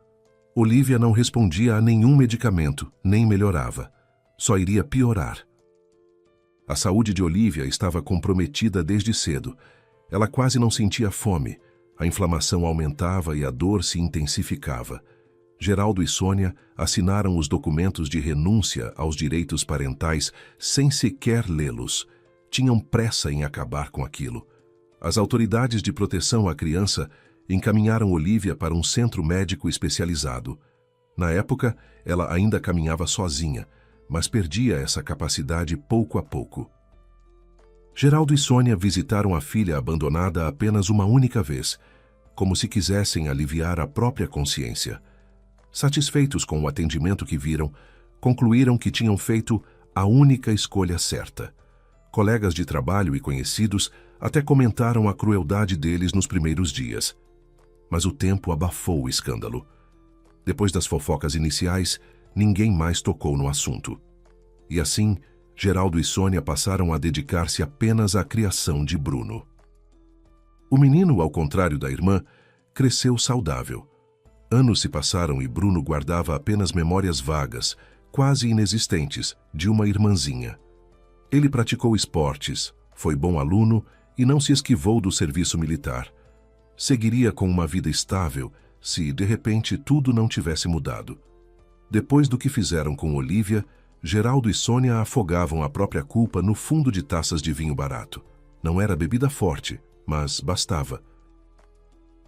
A: Olivia não respondia a nenhum medicamento, nem melhorava. Só iria piorar. A saúde de Olivia estava comprometida desde cedo. Ela quase não sentia fome. A inflamação aumentava e a dor se intensificava. Geraldo e Sônia assinaram os documentos de renúncia aos direitos parentais sem sequer lê-los. Tinham pressa em acabar com aquilo. As autoridades de proteção à criança encaminharam Olivia para um centro médico especializado. Na época, ela ainda caminhava sozinha, mas perdia essa capacidade pouco a pouco. Geraldo e Sônia visitaram a filha abandonada apenas uma única vez, como se quisessem aliviar a própria consciência. Satisfeitos com o atendimento que viram, concluíram que tinham feito a única escolha certa. Colegas de trabalho e conhecidos até comentaram a crueldade deles nos primeiros dias. Mas o tempo abafou o escândalo. Depois das fofocas iniciais, ninguém mais tocou no assunto. E assim, Geraldo e Sônia passaram a dedicar-se apenas à criação de Bruno. O menino, ao contrário da irmã, cresceu saudável. Anos se passaram e Bruno guardava apenas memórias vagas, quase inexistentes, de uma irmãzinha. Ele praticou esportes, foi bom aluno e não se esquivou do serviço militar. Seguiria com uma vida estável se, de repente, tudo não tivesse mudado. Depois do que fizeram com Olivia, Geraldo e Sônia afogavam a própria culpa no fundo de taças de vinho barato. Não era bebida forte, mas bastava.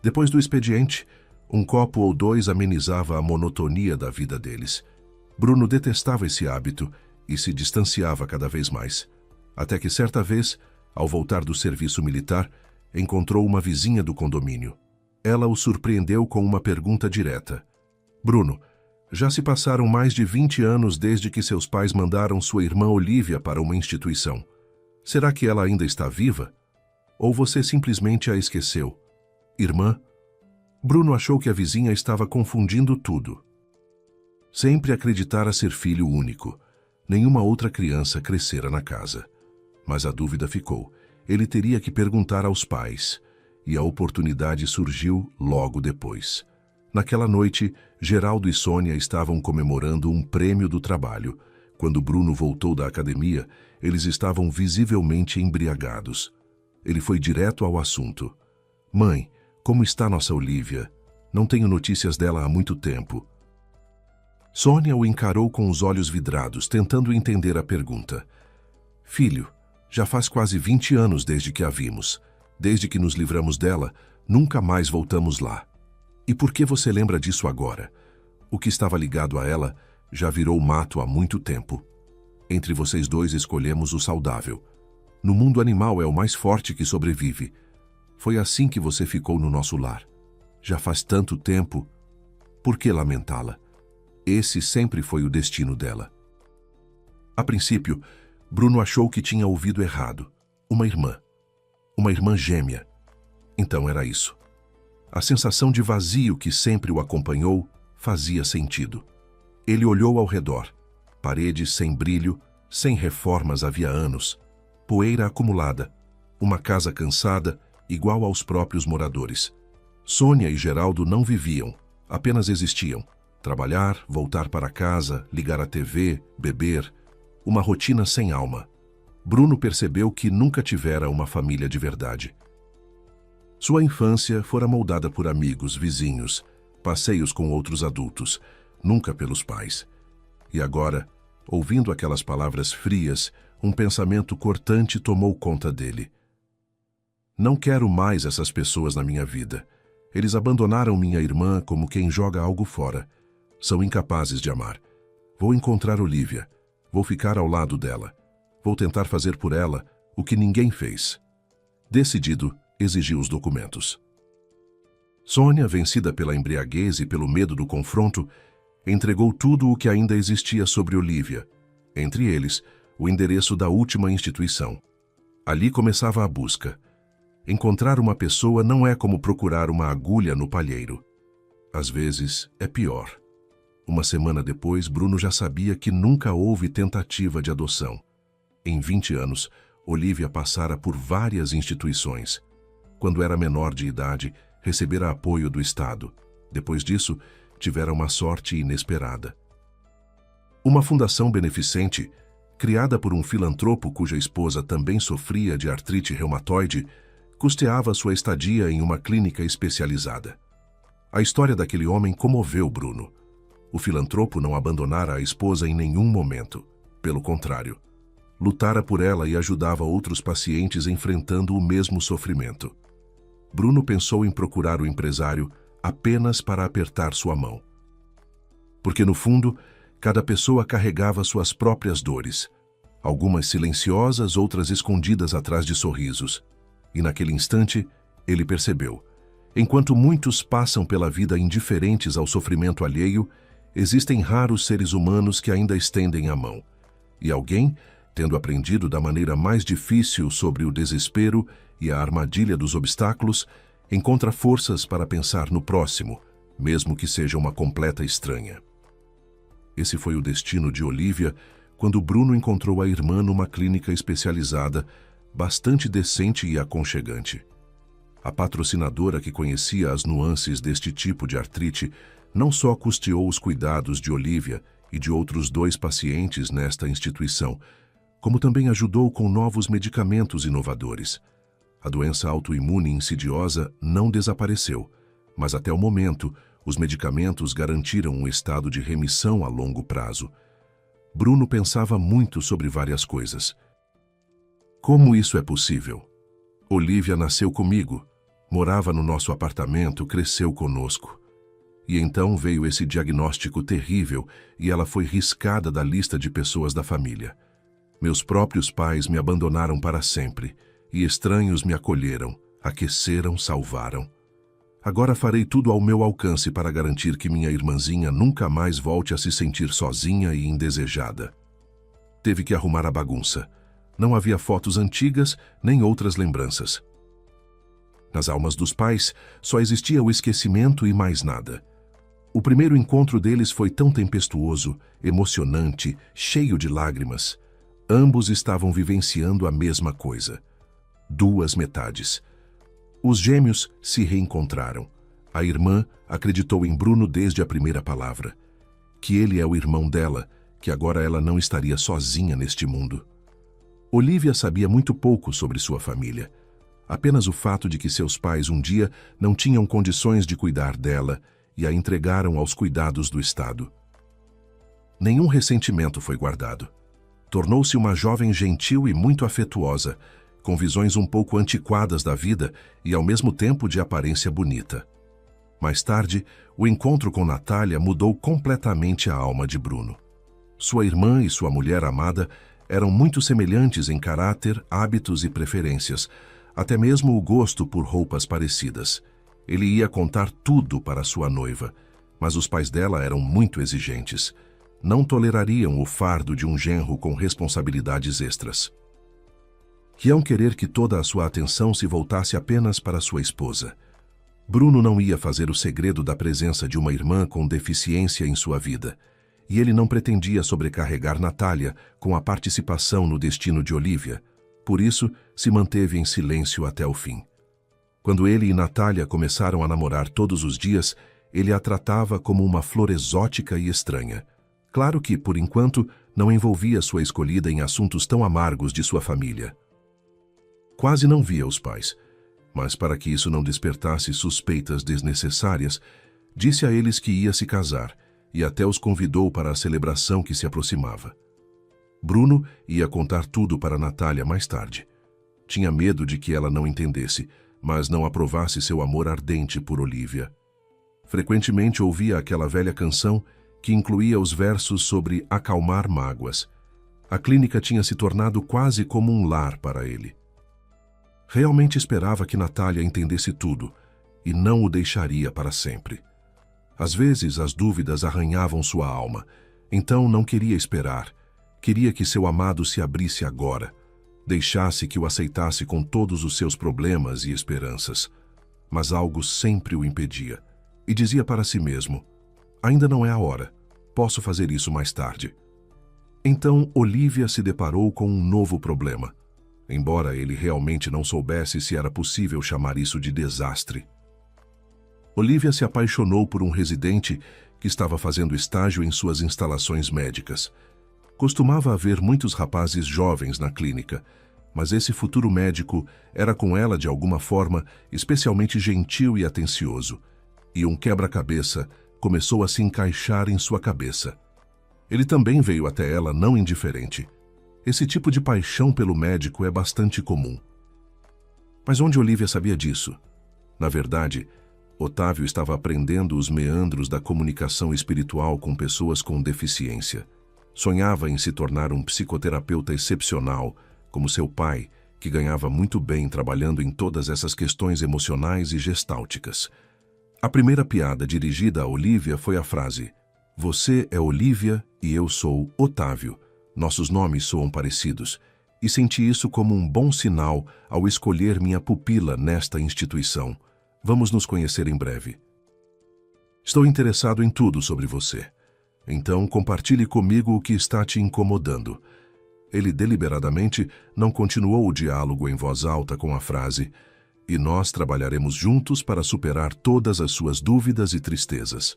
A: Depois do expediente, um copo ou dois amenizava a monotonia da vida deles. Bruno detestava esse hábito e se distanciava cada vez mais. Até que certa vez, ao voltar do serviço militar, encontrou uma vizinha do condomínio. Ela o surpreendeu com uma pergunta direta. Bruno, já se passaram mais de 20 anos desde que seus pais mandaram sua irmã Olivia para uma instituição. Será que ela ainda está viva? Ou você simplesmente a esqueceu? Irmã? Bruno achou que a vizinha estava confundindo tudo. Sempre acreditara ser filho único. Nenhuma outra criança crescera na casa. Mas a dúvida ficou. Ele teria que perguntar aos pais. E a oportunidade surgiu logo depois. Naquela noite, Geraldo e Sônia estavam comemorando um prêmio do trabalho. Quando Bruno voltou da academia, eles estavam visivelmente embriagados. Ele foi direto ao assunto. Mãe, como está nossa Olivia? Não tenho notícias dela há muito tempo. Sônia o encarou com os olhos vidrados, tentando entender a pergunta. Filho, já faz quase 20 anos desde que a vimos. Desde que nos livramos dela, nunca mais voltamos lá. E por que você lembra disso agora? O que estava ligado a ela já virou mato há muito tempo. Entre vocês dois escolhemos o saudável. No mundo animal é o mais forte que sobrevive. Foi assim que você ficou no nosso lar. Já faz tanto tempo. Por que lamentá-la? Esse sempre foi o destino dela. A princípio, Bruno achou que tinha ouvido errado. Uma irmã. Uma irmã gêmea. Então era isso. A sensação de vazio que sempre o acompanhou fazia sentido. Ele olhou ao redor. Paredes sem brilho, sem reformas havia anos. Poeira acumulada. Uma casa cansada, igual aos próprios moradores. Sônia e Geraldo não viviam, apenas existiam. Trabalhar, voltar para casa, ligar a TV, beber. Uma rotina sem alma. Bruno percebeu que nunca tivera uma família de verdade. Sua infância fora moldada por amigos, vizinhos, passeios com outros adultos, nunca pelos pais. E agora, ouvindo aquelas palavras frias, um pensamento cortante tomou conta dele. Não quero mais essas pessoas na minha vida. Eles abandonaram minha irmã como quem joga algo fora. São incapazes de amar. Vou encontrar Olivia. Vou ficar ao lado dela. Vou tentar fazer por ela o que ninguém fez. Decidido, exigiu os documentos. Sônia, vencida pela embriaguez e pelo medo do confronto, entregou tudo o que ainda existia sobre Olivia, entre eles, o endereço da última instituição. Ali começava a busca. Encontrar uma pessoa não é como procurar uma agulha no palheiro. Às vezes, é pior. Uma semana depois, Bruno já sabia que nunca houve tentativa de adoção. Em 20 anos, Olivia passara por várias instituições. Quando era menor de idade, recebera apoio do Estado. Depois disso, tivera uma sorte inesperada. Uma fundação beneficente, criada por um filantropo cuja esposa também sofria de artrite reumatoide, custeava sua estadia em uma clínica especializada. A história daquele homem comoveu Bruno. O filantropo não abandonara a esposa em nenhum momento. Pelo contrário, lutara por ela e ajudava outros pacientes enfrentando o mesmo sofrimento. Bruno pensou em procurar o empresário apenas para apertar sua mão. Porque, no fundo, cada pessoa carregava suas próprias dores, algumas silenciosas, outras escondidas atrás de sorrisos. E naquele instante, ele percebeu: enquanto muitos passam pela vida indiferentes ao sofrimento alheio, existem raros seres humanos que ainda estendem a mão. E alguém, tendo aprendido da maneira mais difícil sobre o desespero e a armadilha dos obstáculos, encontra forças para pensar no próximo, mesmo que seja uma completa estranha. Esse foi o destino de Olivia quando Bruno encontrou a irmã numa clínica especializada, bastante decente e aconchegante. A patrocinadora, que conhecia as nuances deste tipo de artrite, não só custeou os cuidados de Olivia e de outros 2 pacientes nesta instituição, como também ajudou com novos medicamentos inovadores. A doença autoimune insidiosa não desapareceu, mas até o momento, os medicamentos garantiram um estado de remissão a longo prazo. Bruno pensava muito sobre várias coisas. Como isso é possível? Olivia nasceu comigo, morava no nosso apartamento, cresceu conosco. E então veio esse diagnóstico terrível e ela foi riscada da lista de pessoas da família. Meus próprios pais me abandonaram para sempre, e estranhos me acolheram, aqueceram, salvaram. Agora farei tudo ao meu alcance para garantir que minha irmãzinha nunca mais volte a se sentir sozinha e indesejada. Teve que arrumar a bagunça. Não havia fotos antigas, nem outras lembranças. Nas almas dos pais, só existia o esquecimento e mais nada. O primeiro encontro deles foi tão tempestuoso, emocionante, cheio de lágrimas. Ambos estavam vivenciando a mesma coisa. 2 metades. Os gêmeos se reencontraram. A irmã acreditou em Bruno desde a primeira palavra. Que ele é o irmão dela, que agora ela não estaria sozinha neste mundo. Olivia sabia muito pouco sobre sua família. Apenas o fato de que seus pais um dia não tinham condições de cuidar dela e a entregaram aos cuidados do Estado. Nenhum ressentimento foi guardado. Tornou-se uma jovem gentil e muito afetuosa, com visões um pouco antiquadas da vida e ao mesmo tempo de aparência bonita. Mais tarde, o encontro com Natália mudou completamente a alma de Bruno. Sua irmã e sua mulher amada eram muito semelhantes em caráter, hábitos e preferências, até mesmo o gosto por roupas parecidas. Ele ia contar tudo para sua noiva, mas os pais dela eram muito exigentes. Não tolerariam o fardo de um genro com responsabilidades extras. Iam querer que toda a sua atenção se voltasse apenas para sua esposa. Bruno não ia fazer o segredo da presença de uma irmã com deficiência em sua vida, e ele não pretendia sobrecarregar Natália com a participação no destino de Olivia. Por isso, se manteve em silêncio até o fim. Quando ele e Natália começaram a namorar todos os dias, ele a tratava como uma flor exótica e estranha. Claro que, por enquanto, não envolvia sua escolhida em assuntos tão amargos de sua família. Quase não via os pais, mas para que isso não despertasse suspeitas desnecessárias, disse a eles que ia se casar e até os convidou para a celebração que se aproximava. Bruno ia contar tudo para Natália mais tarde. Tinha medo de que ela não entendesse, mas não aprovasse seu amor ardente por Olivia. Frequentemente ouvia aquela velha canção que incluía os versos sobre acalmar mágoas. A clínica tinha se tornado quase como um lar para ele. Realmente esperava que Natália entendesse tudo e não o deixaria para sempre. Às vezes as dúvidas arranhavam sua alma, então não queria esperar. Queria que seu amado se abrisse agora, deixasse que o aceitasse com todos os seus problemas e esperanças. Mas algo sempre o impedia. e dizia para si mesmo: ainda não é a hora, posso fazer isso mais tarde. Então Olivia se deparou com um novo problema, embora ele realmente não soubesse se era possível chamar isso de desastre. Olivia se apaixonou por um residente que estava fazendo estágio em suas instalações médicas. Costumava haver muitos rapazes jovens na clínica, mas esse futuro médico era com ela de alguma forma especialmente gentil e atencioso, e um quebra-cabeça começou a se encaixar em sua cabeça. Ele também veio até ela não indiferente. Esse tipo de paixão pelo médico é bastante comum. Mas onde Olivia sabia disso? Na verdade, Otávio estava aprendendo os meandros da comunicação espiritual com pessoas com deficiência. Sonhava em se tornar um psicoterapeuta excepcional, como seu pai, que ganhava muito bem trabalhando em todas essas questões emocionais e gestálticas. A primeira piada dirigida a Olivia foi a frase: "Você é Olivia e eu sou Otávio. Nossos nomes soam parecidos." E senti isso como um bom sinal ao escolher minha pupila nesta instituição. Vamos nos conhecer em breve. Estou interessado em tudo sobre você. Então compartilhe comigo o que está te incomodando. Ele deliberadamente não continuou o diálogo em voz alta com a frase: "E nós trabalharemos juntos para superar todas as suas dúvidas e tristezas."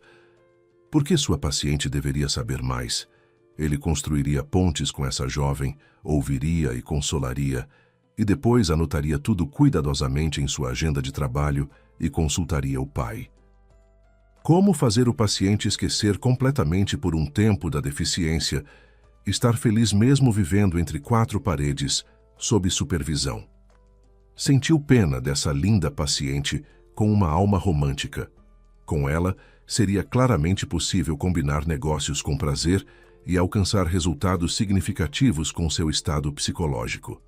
A: Por que sua paciente deveria saber mais? Ele construiria pontes com essa jovem, ouviria e consolaria, e depois anotaria tudo cuidadosamente em sua agenda de trabalho e consultaria o pai. Como fazer o paciente esquecer completamente por um tempo da deficiência, estar feliz mesmo vivendo entre quatro paredes, sob supervisão? Sentiu pena dessa linda paciente com uma alma romântica. Com ela, seria claramente possível combinar negócios com prazer e alcançar resultados significativos com seu estado psicológico.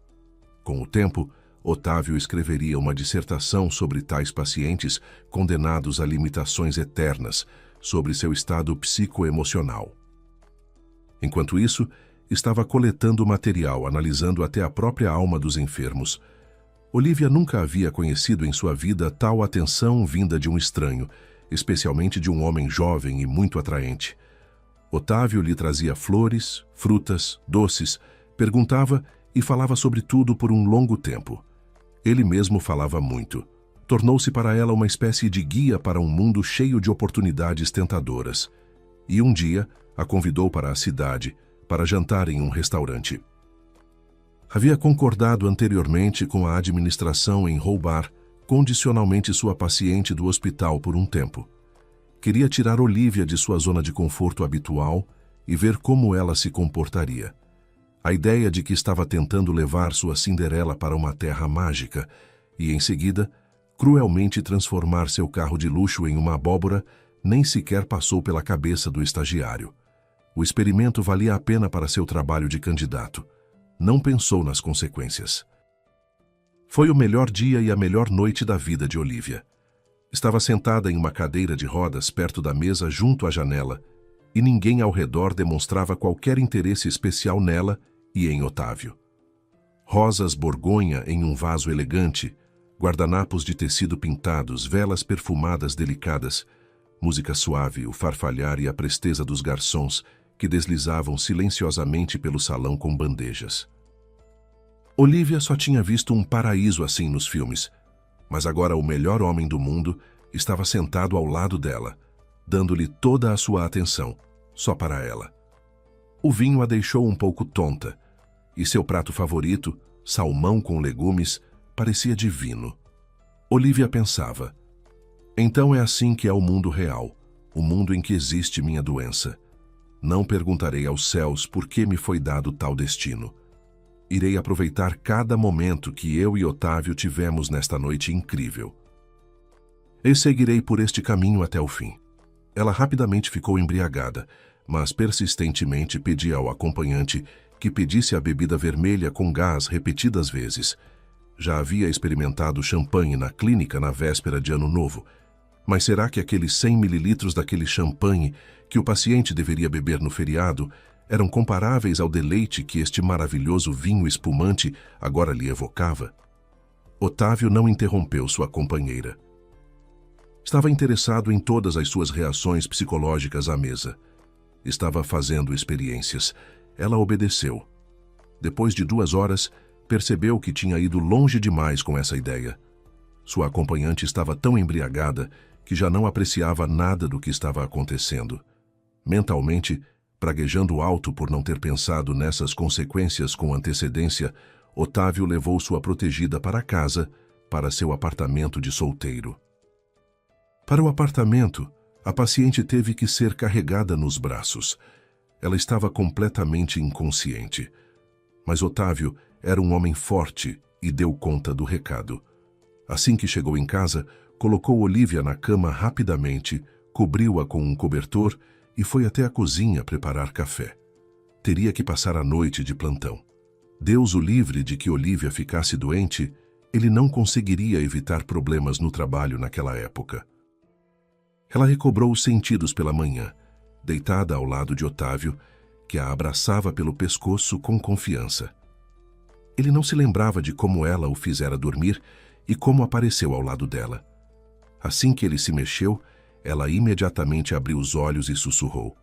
A: Com o tempo, Otávio escreveria uma dissertação sobre tais pacientes condenados a limitações eternas, sobre seu estado psicoemocional. Enquanto isso, estava coletando material, analisando até a própria alma dos enfermos. Olivia nunca havia conhecido em sua vida tal atenção vinda de um estranho, especialmente de um homem jovem e muito atraente. Otávio lhe trazia flores, frutas, doces, perguntava e falava sobre tudo por um longo tempo. Ele mesmo falava muito. Tornou-se para ela uma espécie de guia para um mundo cheio de oportunidades tentadoras. E um dia a convidou para a cidade, para jantar em um restaurante. Havia concordado anteriormente com a administração em roubar condicionalmente sua paciente do hospital por um tempo. Queria tirar Olivia de sua zona de conforto habitual e ver como ela se comportaria. A ideia de que estava tentando levar sua Cinderela para uma terra mágica e, em seguida, cruelmente transformar seu carro de luxo em uma abóbora nem sequer passou pela cabeça do estagiário. O experimento valia a pena para seu trabalho de candidato. Não pensou nas consequências. Foi o melhor dia e a melhor noite da vida de Olivia. Estava sentada em uma cadeira de rodas perto da mesa junto à janela, e ninguém ao redor demonstrava qualquer interesse especial nela e em Otávio. Rosas borgonha em um vaso elegante, guardanapos de tecido pintados, velas perfumadas delicadas, música suave, o farfalhar e a presteza dos garçons que deslizavam silenciosamente pelo salão com bandejas. Olivia só tinha visto um paraíso assim nos filmes, mas agora o melhor homem do mundo estava sentado ao lado dela, dando-lhe toda a sua atenção, só para ela. O vinho a deixou um pouco tonta, e seu prato favorito, salmão com legumes, parecia divino. Olivia pensava: então é assim que é o mundo real, o mundo em que existe minha doença. Não perguntarei aos céus por que me foi dado tal destino. Irei aproveitar cada momento que eu e Otávio tivemos nesta noite incrível. E seguirei por este caminho até o fim. Ela rapidamente ficou embriagada, mas persistentemente pedia ao acompanhante que pedisse a bebida vermelha com gás repetidas vezes. Já havia experimentado champanhe na clínica na véspera de Ano Novo, mas será que aqueles 100 mililitros daquele champanhe que o paciente deveria beber no feriado eram comparáveis ao deleite que este maravilhoso vinho espumante agora lhe evocava? Otávio não interrompeu sua companheira. Estava interessado em todas as suas reações psicológicas à mesa. Estava fazendo experiências. Ela obedeceu. Depois de 2 horas, percebeu que tinha ido longe demais com essa ideia. Sua acompanhante estava tão embriagada que já não apreciava nada do que estava acontecendo. Mentalmente, praguejando alto por não ter pensado nessas consequências com antecedência, Otávio levou sua protegida para casa, para seu apartamento de solteiro. Para o apartamento, a paciente teve que ser carregada nos braços. Ela estava completamente inconsciente. Mas Otávio era um homem forte e deu conta do recado. Assim que chegou em casa, colocou Olívia na cama rapidamente, cobriu-a com um cobertor e foi até a cozinha preparar café. Teria que passar a noite de plantão. Deus o livre de que Olívia ficasse doente, ele não conseguiria evitar problemas no trabalho naquela época. Ela recobrou os sentidos pela manhã, deitada ao lado de Otávio, que a abraçava pelo pescoço com confiança. Ele não se lembrava de como ela o fizera dormir e como apareceu ao lado dela. Assim que ele se mexeu, ela imediatamente abriu os olhos e sussurrou: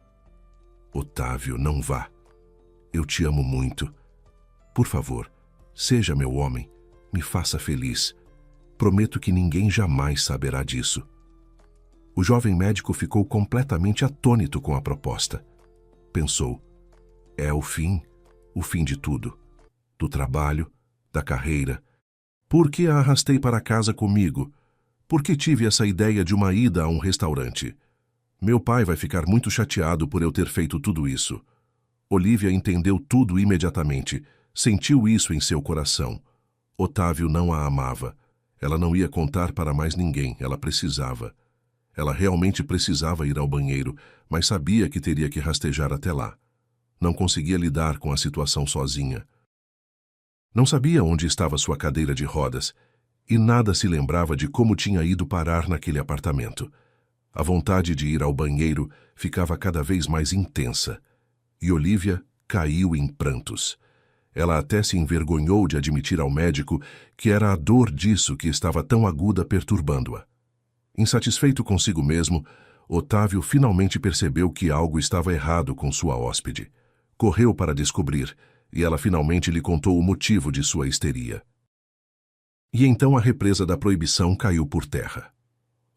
A: "Otávio, não vá. Eu te amo muito. Por favor, seja meu homem, me faça feliz. Prometo que ninguém jamais saberá disso." O jovem médico ficou completamente atônito com a proposta. Pensou: é o fim de tudo. Do trabalho, da carreira. Por que a arrastei para casa comigo? Por que tive essa ideia de uma ida a um restaurante? Meu pai vai ficar muito chateado por eu ter feito tudo isso. Olívia entendeu tudo imediatamente. Sentiu isso em seu coração. Otávio não a amava. Ela não ia contar para mais ninguém. Ela precisava. Ela realmente precisava ir ao banheiro, mas sabia que teria que rastejar até lá. Não conseguia lidar com a situação sozinha. Não sabia onde estava sua cadeira de rodas e nada se lembrava de como tinha ido parar naquele apartamento. A vontade de ir ao banheiro ficava cada vez mais intensa e Olívia caiu em prantos. Ela até se envergonhou de admitir ao médico que era a dor disso que estava tão aguda perturbando-a. Insatisfeito consigo mesmo, Otávio finalmente percebeu que algo estava errado com sua hóspede. Correu para descobrir, e ela finalmente lhe contou o motivo de sua histeria. E então a represa da proibição caiu por terra.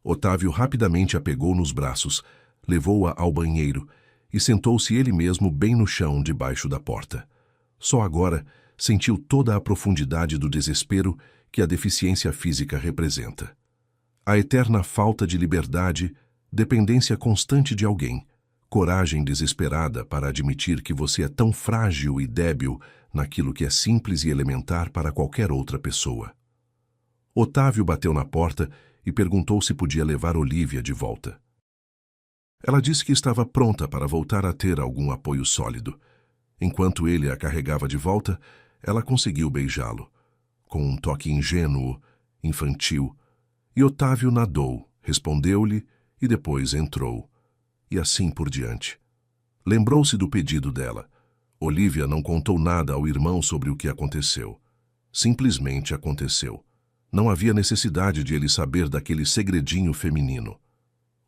A: Otávio rapidamente a pegou nos braços, levou-a ao banheiro e sentou-se ele mesmo bem no chão debaixo da porta. Só agora sentiu toda a profundidade do desespero que a deficiência física representa. A eterna falta de liberdade, dependência constante de alguém, coragem desesperada para admitir que você é tão frágil e débil naquilo que é simples e elementar para qualquer outra pessoa. Otávio bateu na porta e perguntou se podia levar Olívia de volta. Ela disse que estava pronta para voltar a ter algum apoio sólido. Enquanto ele a carregava de volta, ela conseguiu beijá-lo, com um toque ingênuo, infantil, e Otávio nadou, respondeu-lhe e depois entrou. E assim por diante. Lembrou-se do pedido dela. Olívia não contou nada ao irmão sobre o que aconteceu. Simplesmente aconteceu. Não havia necessidade de ele saber daquele segredinho feminino.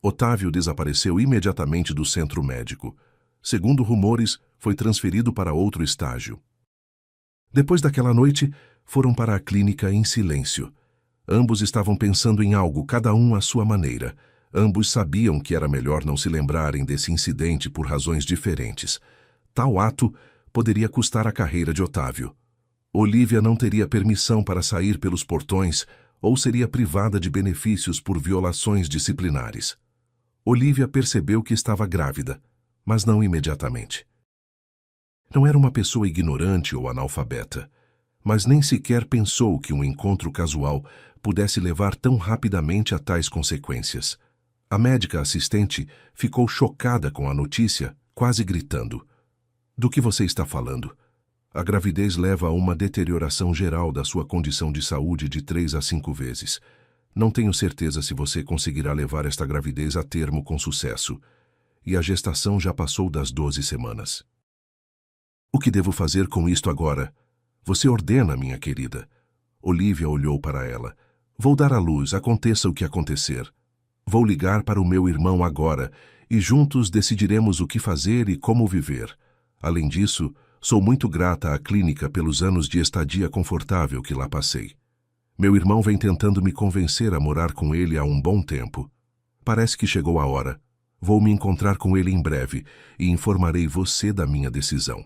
A: Otávio desapareceu imediatamente do centro médico. Segundo rumores, foi transferido para outro estágio. Depois daquela noite, foram para a clínica em silêncio. Ambos estavam pensando em algo, cada um à sua maneira. Ambos sabiam que era melhor não se lembrarem desse incidente por razões diferentes. Tal ato poderia custar a carreira de Otávio. Olívia não teria permissão para sair pelos portões ou seria privada de benefícios por violações disciplinares. Olívia percebeu que estava grávida, mas não imediatamente. Não era uma pessoa ignorante ou analfabeta, mas nem sequer pensou que um encontro casual pudesse levar tão rapidamente a tais consequências. A médica assistente ficou chocada com a notícia, quase gritando: "Do que você está falando? A gravidez leva a uma deterioração geral da sua condição de saúde de 3 a 5 vezes. Não tenho certeza se você conseguirá levar esta gravidez a termo com sucesso. E a gestação já passou das 12 semanas. O que devo fazer com isto agora? Você ordena, minha querida." Olívia olhou para ela. "Vou dar à luz, aconteça o que acontecer. Vou ligar para o meu irmão agora e juntos decidiremos o que fazer e como viver. Além disso, sou muito grata à clínica pelos anos de estadia confortável que lá passei. Meu irmão vem tentando me convencer a morar com ele há um bom tempo. Parece que chegou a hora. Vou me encontrar com ele em breve e informarei você da minha decisão.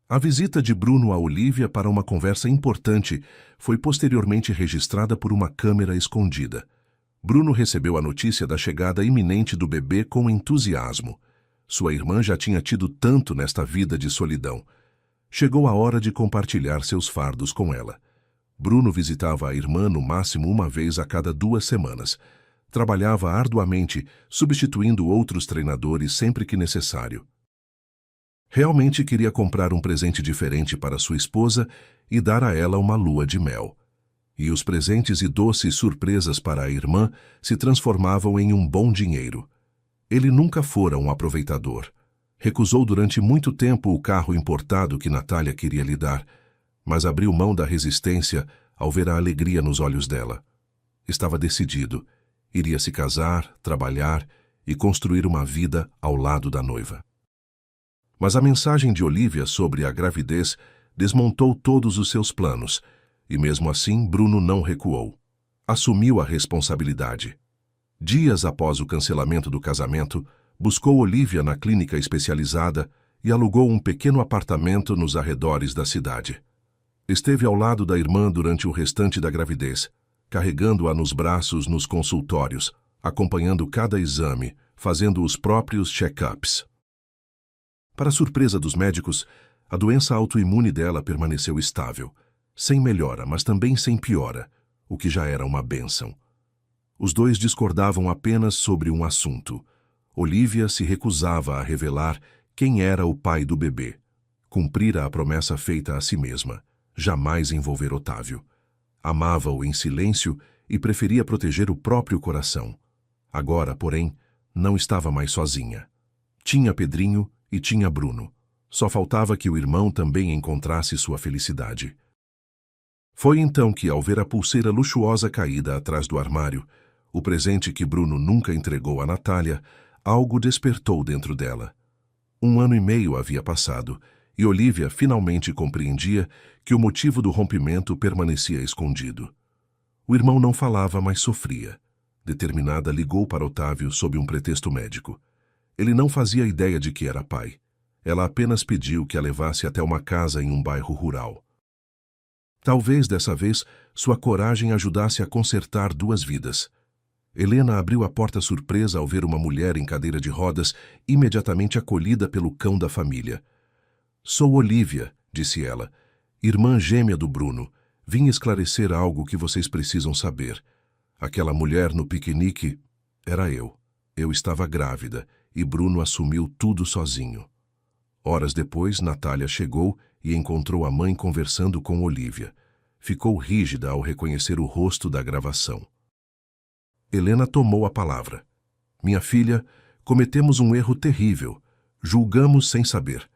A: A visita de Bruno a Olivia para uma conversa importante foi posteriormente registrada por uma câmera escondida. Bruno recebeu a notícia da chegada iminente do bebê com entusiasmo. Sua irmã já tinha tido tanto nesta vida de solidão. Chegou a hora de compartilhar seus fardos com ela. Bruno visitava a irmã no máximo uma vez a cada 2 semanas. Trabalhava arduamente, substituindo outros treinadores sempre que necessário. Realmente queria comprar um presente diferente para sua esposa e dar a ela uma lua de mel. E os presentes e doces surpresas para a irmã se transformavam em um bom dinheiro. Ele nunca fora um aproveitador. Recusou durante muito tempo o carro importado que Natália queria lhe dar, mas abriu mão da resistência ao ver a alegria nos olhos dela. Estava decidido. Iria se casar, trabalhar e construir uma vida ao lado da noiva. Mas a mensagem de Olivia sobre a gravidez desmontou todos os seus planos, e mesmo assim Bruno não recuou. Assumiu a responsabilidade. Dias após o cancelamento do casamento, buscou Olivia na clínica especializada e alugou um pequeno apartamento nos arredores da cidade. Esteve ao lado da irmã durante o restante da gravidez, carregando-a nos braços nos consultórios, acompanhando cada exame, fazendo os próprios check-ups. Para surpresa dos médicos, a doença autoimune dela permaneceu estável, sem melhora, mas também sem piora, o que já era uma bênção. Os dois discordavam apenas sobre um assunto. Olivia se recusava a revelar quem era o pai do bebê. Cumprira a promessa feita a si mesma, jamais envolver Otávio. Amava-o em silêncio e preferia proteger o próprio coração. Agora, porém, não estava mais sozinha. Tinha Pedrinho e tinha Bruno. Só faltava que o irmão também encontrasse sua felicidade. Foi então que, ao ver a pulseira luxuosa caída atrás do armário, o presente que Bruno nunca entregou a Natália, algo despertou dentro dela. 1 ano e meio havia passado, e Olivia finalmente compreendia que o motivo do rompimento permanecia escondido. O irmão não falava, mas sofria. Determinada, ligou para Otávio sob um pretexto médico. Ele não fazia ideia de que era pai. Ela apenas pediu que a levasse até uma casa em um bairro rural. Talvez, dessa vez, sua coragem ajudasse a consertar 2 vidas. Helena abriu a porta surpresa ao ver uma mulher em cadeira de rodas, imediatamente acolhida pelo cão da família. "Sou Olivia", disse ela, "irmã gêmea do Bruno. Vim esclarecer algo que vocês precisam saber. Aquela mulher no piquenique era eu. Eu estava grávida e Bruno assumiu tudo sozinho." Horas depois, Natália chegou e encontrou a mãe conversando com Olivia. Ficou rígida ao reconhecer o rosto da gravação. Helena tomou a palavra. "Minha filha, cometemos um erro terrível. Julgamos sem saber.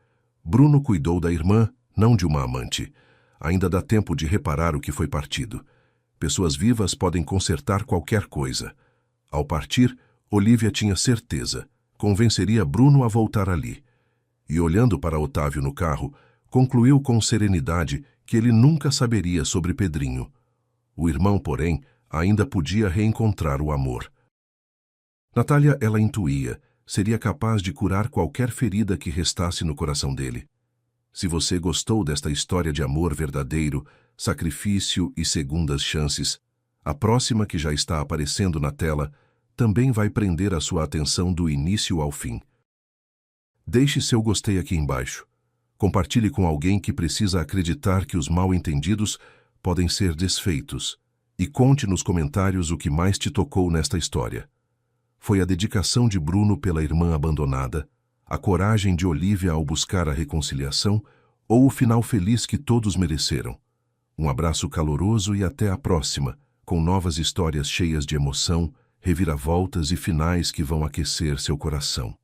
A: Bruno cuidou da irmã, não de uma amante. Ainda dá tempo de reparar o que foi partido. Pessoas vivas podem consertar qualquer coisa." Ao partir, Olivia tinha certeza. Convenceria Bruno a voltar ali. E olhando para Otávio no carro, concluiu com serenidade que ele nunca saberia sobre Pedrinho. O irmão, porém, ainda podia reencontrar o amor. Natália, ela intuía, seria capaz de curar qualquer ferida que restasse no coração dele. Se você gostou desta história de amor verdadeiro, sacrifício e segundas chances, a próxima, que já está aparecendo na tela, também vai prender a sua atenção do início ao fim. Deixe seu gostei aqui embaixo. Compartilhe com alguém que precisa acreditar que os mal-entendidos podem ser desfeitos. E conte nos comentários o que mais te tocou nesta história. Foi a dedicação de Bruno pela irmã abandonada, a coragem de Olivia ao buscar a reconciliação ou o final feliz que todos mereceram? Um abraço caloroso e até a próxima, com novas histórias cheias de emoção, reviravoltas e finais que vão aquecer seu coração.